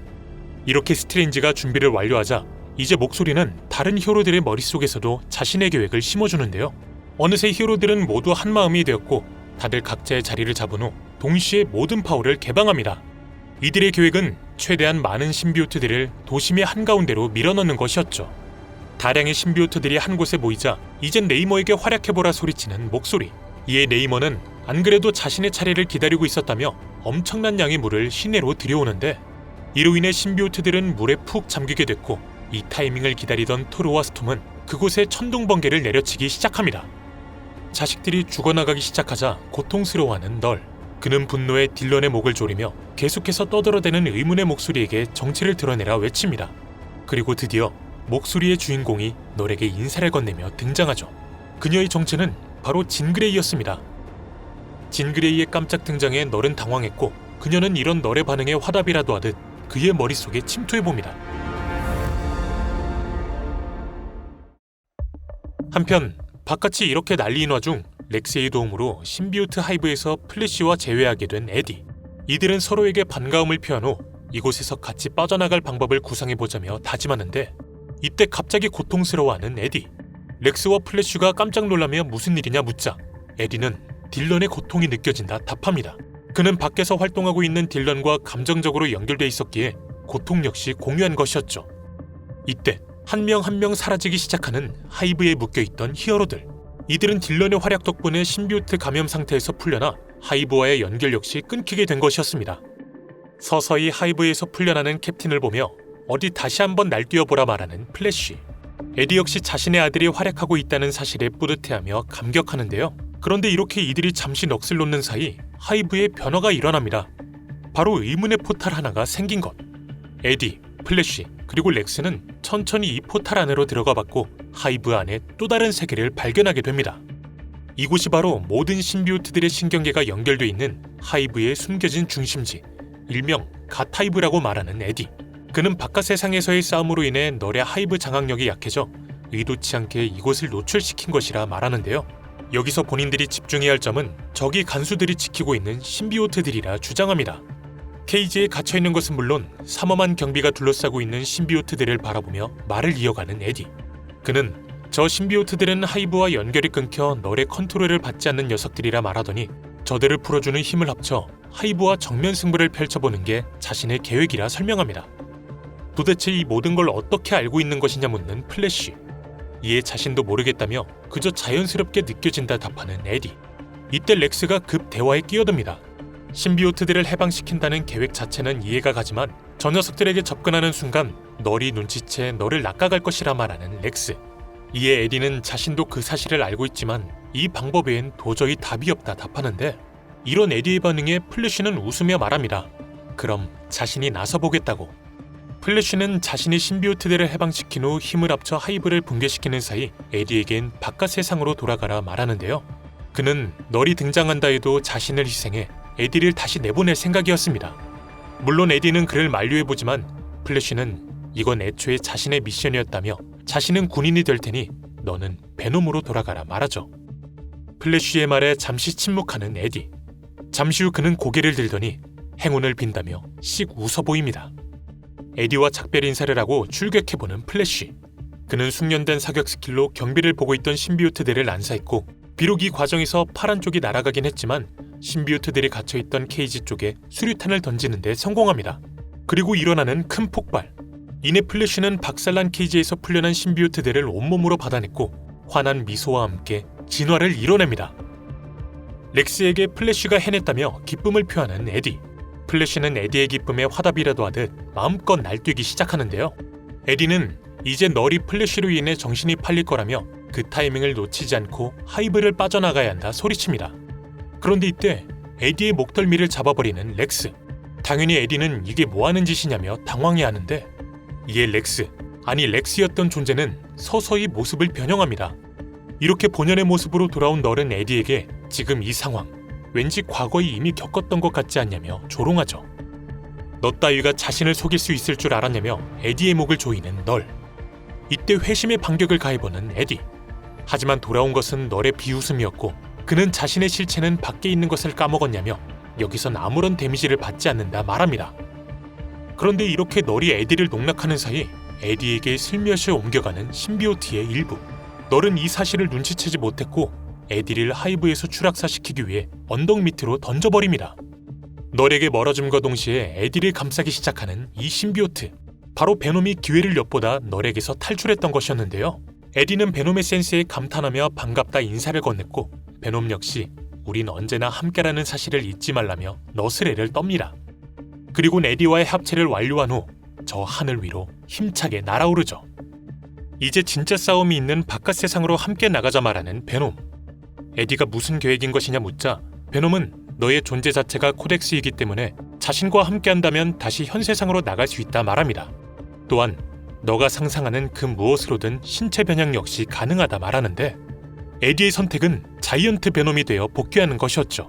이렇게 스트레인지가 준비를 완료하자 이제 목소리는 다른 히어로들의 머릿속에서도 자신의 계획을 심어주는데요. 어느새 히어로들은 모두 한마음이 되었고 다들 각자의 자리를 잡은 후 동시에 모든 파워를 개방합니다. 이들의 계획은 최대한 많은 신비오트들을 도심의 한가운데로 밀어넣는 것이었죠. 다량의 신비오트들이 한 곳에 모이자 이젠 네이머에게 활약해보라 소리치는 목소리. 이에 네이머는 안 그래도 자신의 차례를 기다리고 있었다며 엄청난 양의 물을 시내로 들여오는데, 이로 인해 신비오트들은 물에 푹 잠기게 됐고 이 타이밍을 기다리던 토르와 스톰은 그곳에 천둥번개를 내려치기 시작합니다. 자식들이 죽어나가기 시작하자 고통스러워하는 널. 그는 분노에 딜런의 목을 조리며 계속해서 떠들어대는 의문의 목소리에게 정체를 드러내라 외칩니다. 그리고 드디어 목소리의 주인공이 널에게 인사를 건네며 등장하죠. 그녀의 정체는 바로 진그레이였습니다. 진그레이의 깜짝 등장에 널은 당황했고 그녀는 이런 널의 반응에 화답이라도 하듯 그의 머릿속에 침투해봅니다. 한편 바깥이 이렇게 난리인 와중 렉스의 도움으로 신비오트 하이브에서 플래시와 재회하게 된 에디. 이들은 서로에게 반가움을 표한 후 이곳에서 같이 빠져나갈 방법을 구상해보자며 다짐하는데, 이때 갑자기 고통스러워하는 에디. 렉스와 플래시가 깜짝 놀라며 무슨 일이냐 묻자 에디는 딜런의 고통이 느껴진다 답합니다. 그는 밖에서 활동하고 있는 딜런과 감정적으로 연결돼 있었기에 고통 역시 공유한 것이었죠. 이때 한 명 한 명 사라지기 시작하는 하이브에 묶여있던 히어로들. 이들은 딜런의 활약 덕분에 신비오트 감염 상태에서 풀려나 하이브와의 연결 역시 끊기게 된 것이었습니다. 서서히 하이브에서 풀려나는 캡틴을 보며 어디 다시 한번 날뛰어보라 말하는 플래시. 에디 역시 자신의 아들이 활약하고 있다는 사실에 뿌듯해하며 감격하는데요. 그런데 이렇게 이들이 잠시 넋을 놓는 사이 하이브의 변화가 일어납니다. 바로 의문의 포탈 하나가 생긴 것. 에디, 플래시, 그리고 렉스는 천천히 이 포탈 안으로 들어가 봤고 하이브 안에 또 다른 세계를 발견하게 됩니다. 이곳이 바로 모든 신비오트들의 신경계가 연결돼 있는 하이브의 숨겨진 중심지, 일명 갓하이브라고 말하는 에디. 그는 바깥 세상에서의 싸움으로 인해 널의 하이브 장악력이 약해져 의도치 않게 이곳을 노출시킨 것이라 말하는데요. 여기서 본인들이 집중해야 할 점은 저기 간수들이 지키고 있는 신비오트들이라 주장합니다. 케이지에 갇혀있는 것은 물론 삼엄한 경비가 둘러싸고 있는 신비오트들을 바라보며 말을 이어가는 에디. 그는 저 신비오트들은 하이브와 연결이 끊겨 널의 컨트롤을 받지 않는 녀석들이라 말하더니 저들을 풀어주는 힘을 합쳐 하이브와 정면 승부를 펼쳐보는 게 자신의 계획이라 설명합니다. 도대체 이 모든 걸 어떻게 알고 있는 것이냐 묻는 플래시. 이에 자신도 모르겠다며 그저 자연스럽게 느껴진다 답하는 에디. 이때 렉스가 급 대화에 끼어듭니다. 신비오트들을 해방시킨다는 계획 자체는 이해가 가지만 저 녀석들에게 접근하는 순간 널이 눈치채 너를 낚아갈 것이라 말하는 렉스. 이에 에디는 자신도 그 사실을 알고 있지만 이 방법 외엔 도저히 답이 없다 답하는데, 이런 에디의 반응에 플래시는 웃으며 말합니다. 그럼 자신이 나서보겠다고. 플래시는 자신이 신비오트들을 해방시킨 후 힘을 합쳐 하이브를 붕괴시키는 사이 에디에겐 바깥 세상으로 돌아가라 말하는데요. 그는 널이 등장한다 해도 자신을 희생해 에디를 다시 내보낼 생각이었습니다. 물론 에디는 그를 만류해보지만 플래시는 이건 애초에 자신의 미션이었다며 자신은 군인이 될 테니 너는 베놈으로 돌아가라 말하죠. 플래시의 말에 잠시 침묵하는 에디. 잠시 후 그는 고개를 들더니 행운을 빈다며 씩 웃어 보입니다. 에디와 작별 인사를 하고 출격해보는 플래시. 그는 숙련된 사격 스킬로 경비를 보고 있던 신비오트들을 난사했고, 비록 이 과정에서 파란 쪽이 날아가긴 했지만 신비오트들이 갇혀있던 케이지 쪽에 수류탄을 던지는 데 성공합니다. 그리고 일어나는 큰 폭발. 이내 플래시는 박살난 케이지에서 풀려난 신비오트들을 온몸으로 받아냈고 환한 미소와 함께 진화를 이뤄냅니다. 렉스에게 플래시가 해냈다며 기쁨을 표하는 에디. 플래시는 에디의 기쁨에 화답이라도 하듯 마음껏 날뛰기 시작하는데요. 에디는 이제 널이 플래시로 인해 정신이 팔릴 거라며 그 타이밍을 놓치지 않고 하이브를 빠져나가야 한다 소리칩니다. 그런데 이때 에디의 목덜미를 잡아버리는 렉스. 당연히 에디는 이게 뭐하는 짓이냐며 당황해하는데, 이에 렉스였던 존재는 서서히 모습을 변형합니다. 이렇게 본연의 모습으로 돌아온 널은 에디에게 지금 이 상황 왠지 과거에 이미 겪었던 것 같지 않냐며 조롱하죠. 너 따위가 자신을 속일 수 있을 줄 알았냐며 에디의 목을 조이는 널. 이때 회심의 반격을 가해보는 에디. 하지만 돌아온 것은 널의 비웃음이었고 그는 자신의 실체는 밖에 있는 것을 까먹었냐며 여기선 아무런 데미지를 받지 않는다 말합니다. 그런데 이렇게 널이 에디를 농락하는 사이 에디에게 슬며시 옮겨가는 신비오트의 일부. 널은 이 사실을 눈치채지 못했고 에디를 하이브에서 추락사시키기 위해 언덕 밑으로 던져버립니다. 널에게 멀어짐과 동시에 에디를 감싸기 시작하는 이 신비오트. 바로 베놈이 기회를 엿보다 널에게서 탈출했던 것이었는데요. 에디는 베놈의 센스에 감탄하며 반갑다 인사를 건넸고 베놈 역시 우린 언제나 함께라는 사실을 잊지 말라며 너스레를 떱니다. 그리고 에디와의 합체를 완료한 후 저 하늘 위로 힘차게 날아오르죠. 이제 진짜 싸움이 있는 바깥 세상으로 함께 나가자 말하는 베놈. 에디가 무슨 계획인 것이냐 묻자 베놈은 너의 존재 자체가 코덱스이기 때문에 자신과 함께한다면 다시 현 세상으로 나갈 수 있다 말합니다. 또한 너가 상상하는 그 무엇으로든 신체 변형 역시 가능하다 말하는데, 에디의 선택은 자이언트 베놈이 되어 복귀하는 것이었죠.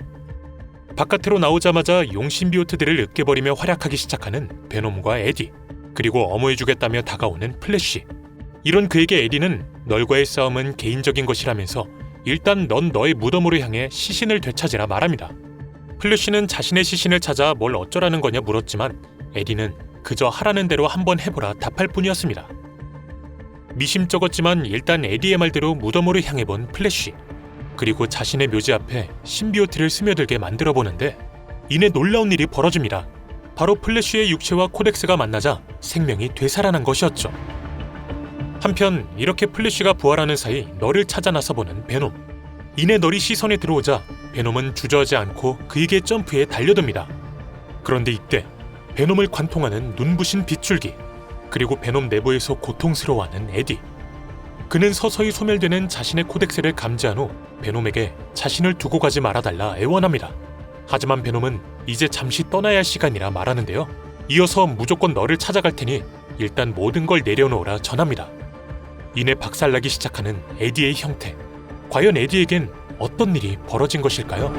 바깥으로 나오자마자 용신비오트들을 으깨버리며 활약하기 시작하는 베놈과 에디. 그리고 엄호해주겠다며 다가오는 플래시. 이런 그에게 에디는 널과의 싸움은 개인적인 것이라면서 일단 넌 너의 무덤으로 향해 시신을 되찾으라 말합니다. 플래시는 자신의 시신을 찾아 뭘 어쩌라는 거냐 물었지만 에디는 그저 하라는 대로 한번 해보라 답할 뿐이었습니다. 미심쩍었지만 일단 에디의 말대로 무덤으로 향해본 플래시. 그리고 자신의 묘지 앞에 신비오트를 스며들게 만들어보는데 이내 놀라운 일이 벌어집니다. 바로 플래시의 육체와 코덱스가 만나자 생명이 되살아난 것이었죠. 한편 이렇게 플래시가 부활하는 사이 널을 찾아 나서보는 베놈. 이내 널이 시선에 들어오자 베놈은 주저하지 않고 그에게 점프해 달려듭니다. 그런데 이때 베놈을 관통하는 눈부신 빗줄기. 그리고 베놈 내부에서 고통스러워하는 에디. 그는 서서히 소멸되는 자신의 코덱스를 감지한 후 베놈에게 자신을 두고 가지 말아달라 애원합니다. 하지만 베놈은 이제 잠시 떠나야 할 시간이라 말하는데요. 이어서 무조건 너를 찾아갈 테니 일단 모든 걸 내려놓으라 전합니다. 이내 박살나기 시작하는 에디의 형태. 과연 에디에겐 어떤 일이 벌어진 것일까요?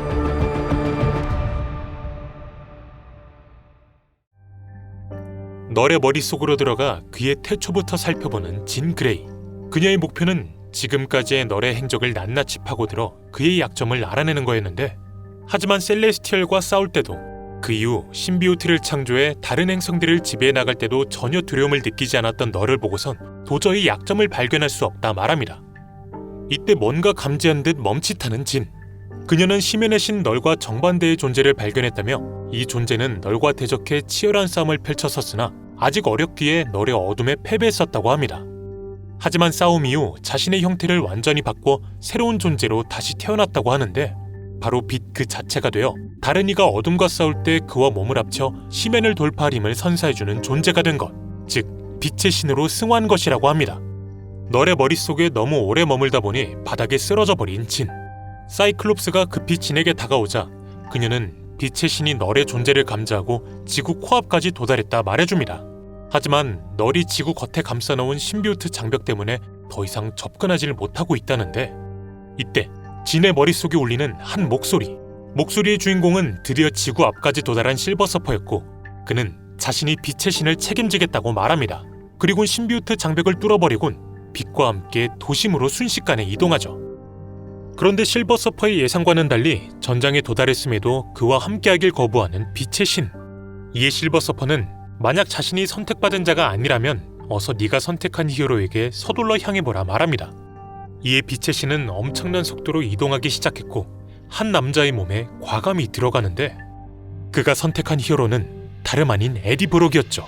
널의 머릿속으로 들어가 그의 태초부터 살펴보는 진 그레이. 그녀의 목표는 지금까지의 널의 행적을 낱낱이 파고들어 그의 약점을 알아내는 거였는데, 하지만 셀레스티얼과 싸울 때도 그 이후 신비오트를 창조해 다른 행성들을 지배해 나갈 때도 전혀 두려움을 느끼지 않았던 널을 보고선 도저히 약점을 발견할 수 없다 말합니다. 이때 뭔가 감지한 듯 멈칫하는 진. 그녀는 심연의 신 널과 정반대의 존재를 발견했다며 이 존재는 널과 대적해 치열한 싸움을 펼쳤었으나 아직 어렸기에 널의 어둠에 패배했었다고 합니다. 하지만 싸움 이후 자신의 형태를 완전히 바꿔 새로운 존재로 다시 태어났다고 하는데, 바로 빛 그 자체가 되어 다른 이가 어둠과 싸울 때 그와 몸을 합쳐 심연을 돌파할 힘을 선사해주는 존재가 된 것, 즉 빛의 신으로 승화한 것이라고 합니다. 널의 머릿속에 너무 오래 머물다 보니 바닥에 쓰러져 버린 진. 사이클롭스가 급히 진에게 다가오자 그녀는 빛의 신이 널의 존재를 감지하고 지구 코앞까지 도달했다 말해줍니다. 하지만 널이 지구 겉에 감싸놓은 신비우트 장벽 때문에 더 이상 접근하지를 못하고 있다는데, 이때 진의 머릿속에 울리는 한 목소리. 목소리의 주인공은 드디어 지구 앞까지 도달한 실버 서퍼였고, 그는 자신이 빛의 신을 책임지겠다고 말합니다. 그리고 신비우트 장벽을 뚫어버리곤 빛과 함께 도심으로 순식간에 이동하죠. 그런데 실버 서퍼의 예상과는 달리 전장에 도달했음에도 그와 함께하길 거부하는 빛의 신. 이에 실버 서퍼는 만약 자신이 선택받은 자가 아니라면 어서 네가 선택한 히어로에게 서둘러 향해보라 말합니다. 이에 빛의 신은 엄청난 속도로 이동하기 시작했고 한 남자의 몸에 과감히 들어가는데, 그가 선택한 히어로는 다름 아닌 에디 브록이었죠.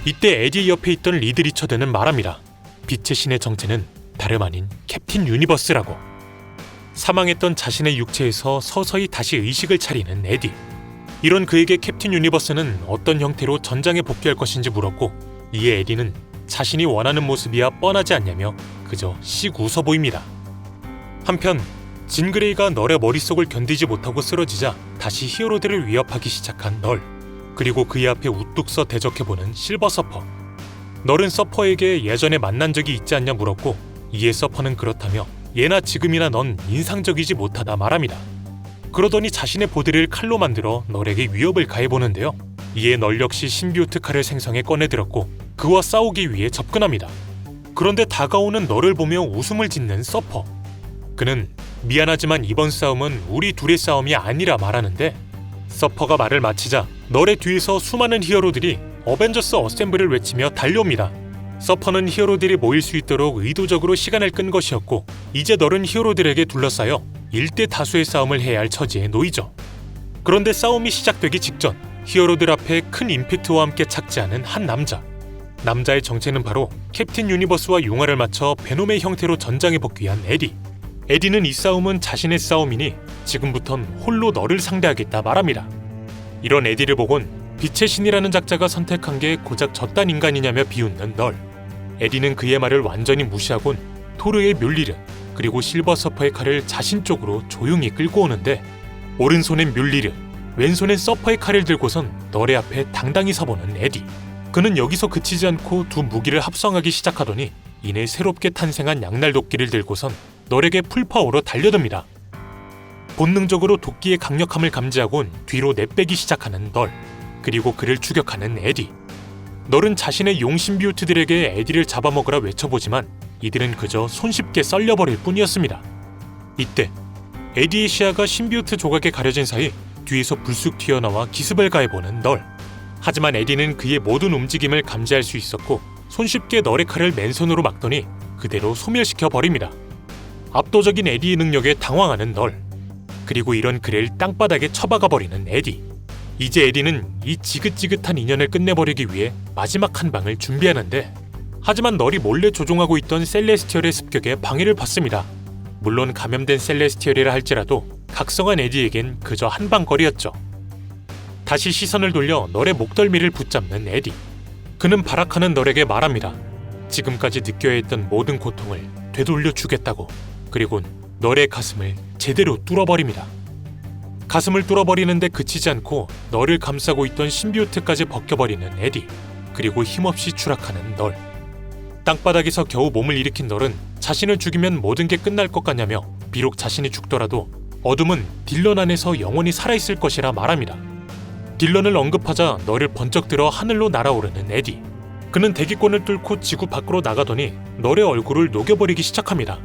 이때 에디 옆에 있던 리드 리처드는 말합니다. 빛의 신의 정체는 다름 아닌 캡틴 유니버스라고. 사망했던 자신의 육체에서 서서히 다시 의식을 차리는 에디. 이런 그에게 캡틴 유니버스는 어떤 형태로 전장에 복귀할 것인지 물었고, 이에 에디는 자신이 원하는 모습이야 뻔하지 않냐며 그저 씩 웃어 보입니다. 한편 진 그레이가 널의 머릿속을 견디지 못하고 쓰러지자 다시 히어로들을 위협하기 시작한 널, 그리고 그의 앞에 우뚝 서 대적해보는 실버 서퍼. 널은 서퍼에게 예전에 만난 적이 있지 않냐 물었고, 이에 서퍼는 그렇다며 예나 지금이나 넌 인상적이지 못하다 말합니다. 그러더니 자신의 보드를 칼로 만들어 널에게 위협을 가해보는데요. 이에 널 역시 신비우트 칼을 생성해 꺼내들었고 그와 싸우기 위해 접근합니다. 그런데 다가오는 널을 보며 웃음을 짓는 서퍼. 그는 미안하지만 이번 싸움은 우리 둘의 싸움이 아니라 말하는데, 서퍼가 말을 마치자 널의 뒤에서 수많은 히어로들이 어벤져스 어셈블을 외치며 달려옵니다. 서퍼는 히어로들이 모일 수 있도록 의도적으로 시간을 끈 것이었고, 이제 널은 히어로들에게 둘러싸여 1대 다수의 싸움을 해야 할 처지에 놓이죠. 그런데 싸움이 시작되기 직전 히어로들 앞에 큰 임팩트와 함께 착지하는 한 남자. 남자의 정체는 바로 캡틴 유니버스와 융화를 맞춰 베놈의 형태로 전장에 복귀한 에디. 에디는 이 싸움은 자신의 싸움이니 지금부턴 홀로 널을 상대하겠다 말합니다. 이런 에디를 보곤 빛의 신이라는 작자가 선택한 게 고작 저딴 인간이냐며 비웃는 널. 에디는 그의 말을 완전히 무시하곤 토르의 뮬리르 그리고 실버 서퍼의 칼을 자신 쪽으로 조용히 끌고 오는데, 오른손엔 뮬리르, 왼손엔 서퍼의 칼을 들고선 널의 앞에 당당히 서보는 에디. 그는 여기서 그치지 않고 두 무기를 합성하기 시작하더니 이내 새롭게 탄생한 양날 도끼를 들고선 널에게 풀파워로 달려듭니다. 본능적으로 도끼의 강력함을 감지하곤 뒤로 내빼기 시작하는 널, 그리고 그를 추격하는 에디. 널은 자신의 용신비우트들에게 에디를 잡아먹으라 외쳐보지만 이들은 그저 손쉽게 썰려버릴 뿐이었습니다. 이때 에디의 시야가 신비우트 조각에 가려진 사이 뒤에서 불쑥 튀어나와 기습을 가해보는 널. 하지만 에디는 그의 모든 움직임을 감지할 수 있었고 손쉽게 널의 칼을 맨손으로 막더니 그대로 소멸시켜버립니다. 압도적인 에디의 능력에 당황하는 널. 그리고 이런 그를 땅바닥에 처박아버리는 에디. 이제 에디는 이 지긋지긋한 인연을 끝내버리기 위해 마지막 한 방을 준비하는데, 하지만 널이 몰래 조종하고 있던 셀레스티얼의 습격에 방해를 받습니다. 물론 감염된 셀레스티얼이라 할지라도 각성한 에디에겐 그저 한방거리였죠. 다시 시선을 돌려 널의 목덜미를 붙잡는 에디. 그는 발악하는 널에게 말합니다. 지금까지 느껴야 했던 모든 고통을 되돌려 주겠다고. 그리곤 널의 가슴을 제대로 뚫어버립니다. 가슴을 뚫어버리는데 그치지 않고 널을 감싸고 있던 신비우트까지 벗겨버리는 에디. 그리고 힘없이 추락하는 널. 땅바닥에서 겨우 몸을 일으킨 널은 자신을 죽이면 모든 게 끝날 것 같냐며 비록 자신이 죽더라도 어둠은 딜런 안에서 영원히 살아있을 것이라 말합니다. 딜런을 언급하자 널을 번쩍 들어 하늘로 날아오르는 에디. 그는 대기권을 뚫고 지구 밖으로 나가더니 널의 얼굴을 녹여버리기 시작합니다.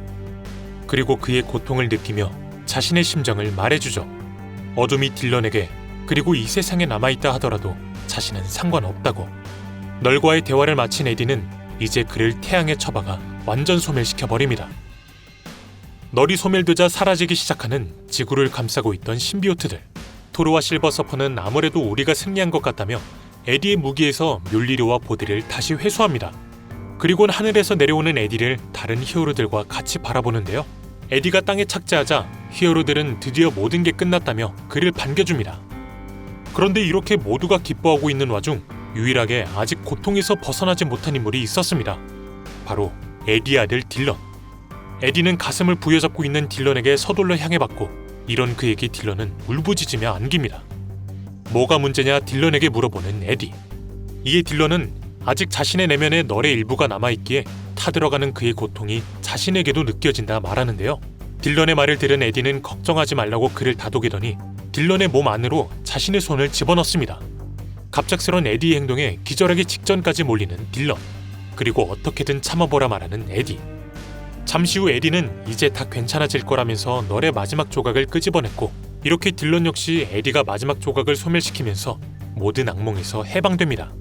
그리고 그의 고통을 느끼며 자신의 심정을 말해주죠. 어둠이 딜런에게 그리고 이 세상에 남아있다 하더라도 자신은 상관없다고. 널과의 대화를 마친 에디는 이제 그를 태양에 처박아 완전 소멸시켜버립니다. 널이 소멸되자 사라지기 시작하는 지구를 감싸고 있던 신비우트들. 토르와 실버 서퍼는 아무래도 우리가 승리한 것 같다며 에디의 무기에서 뮬리르와 보드를 다시 회수합니다. 그리곤 하늘에서 내려오는 에디를 다른 히어로들과 같이 바라보는데요. 에디가 땅에 착지하자 히어로들은 드디어 모든 게 끝났다며 그를 반겨줍니다. 그런데 이렇게 모두가 기뻐하고 있는 와중 유일하게 아직 고통에서 벗어나지 못한 인물이 있었습니다. 바로 에디의 아들 딜런. 에디는 가슴을 부여잡고 있는 딜런에게 서둘러 향해봤고 이런 그에게 딜런은 울부짖으며 안깁니다. 뭐가 문제냐 딜런에게 물어보는 에디. 이에 딜런은 아직 자신의 내면에 널의 일부가 남아있기에 타들어가는 그의 고통이 자신에게도 느껴진다 말하는데요. 딜런의 말을 들은 에디는 걱정하지 말라고 그를 다독이더니 딜런의 몸 안으로 자신의 손을 집어넣습니다. 갑작스런 에디의 행동에 기절하기 직전까지 몰리는 딜런. 그리고 어떻게든 참아보라 말하는 에디. 잠시 후 에디는 이제 다 괜찮아질 거라면서 널의 마지막 조각을 끄집어냈고 이렇게 딜런 역시 에디가 마지막 조각을 소멸시키면서 모든 악몽에서 해방됩니다.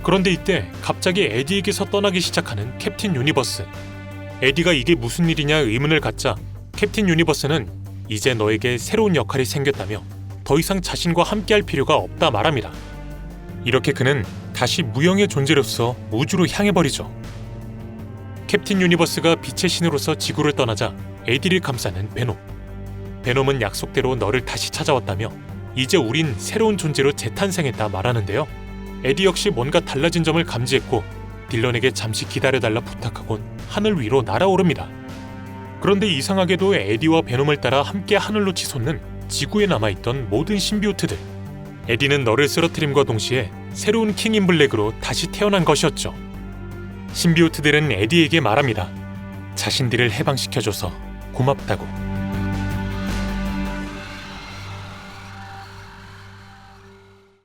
그런데 이때 갑자기 에디에게서 떠나기 시작하는 캡틴 유니버스. 에디가 이게 무슨 일이냐 의문을 갖자 캡틴 유니버스는 이제 너에게 새로운 역할이 생겼다며 더 이상 자신과 함께할 필요가 없다 말합니다. 이렇게 그는 다시 무형의 존재로서 우주로 향해버리죠. 캡틴 유니버스가 빛의 신으로서 지구를 떠나자 에디를 감싸는 베놈. 베놈은 약속대로 너를 다시 찾아왔다며 이제 우린 새로운 존재로 재탄생했다 말하는데요. 에디 역시 뭔가 달라진 점을 감지했고 딜런에게 잠시 기다려달라 부탁하곤 하늘 위로 날아오릅니다. 그런데 이상하게도 에디와 베놈을 따라 함께 하늘로 치솟는 지구에 남아있던 모든 신비오트들. 에디는 너를 쓰러뜨림과 동시에 새로운 킹 인 블랙으로 다시 태어난 것이었죠. 신비오트들은 에디에게 말합니다. 자신들을 해방시켜줘서 고맙다고.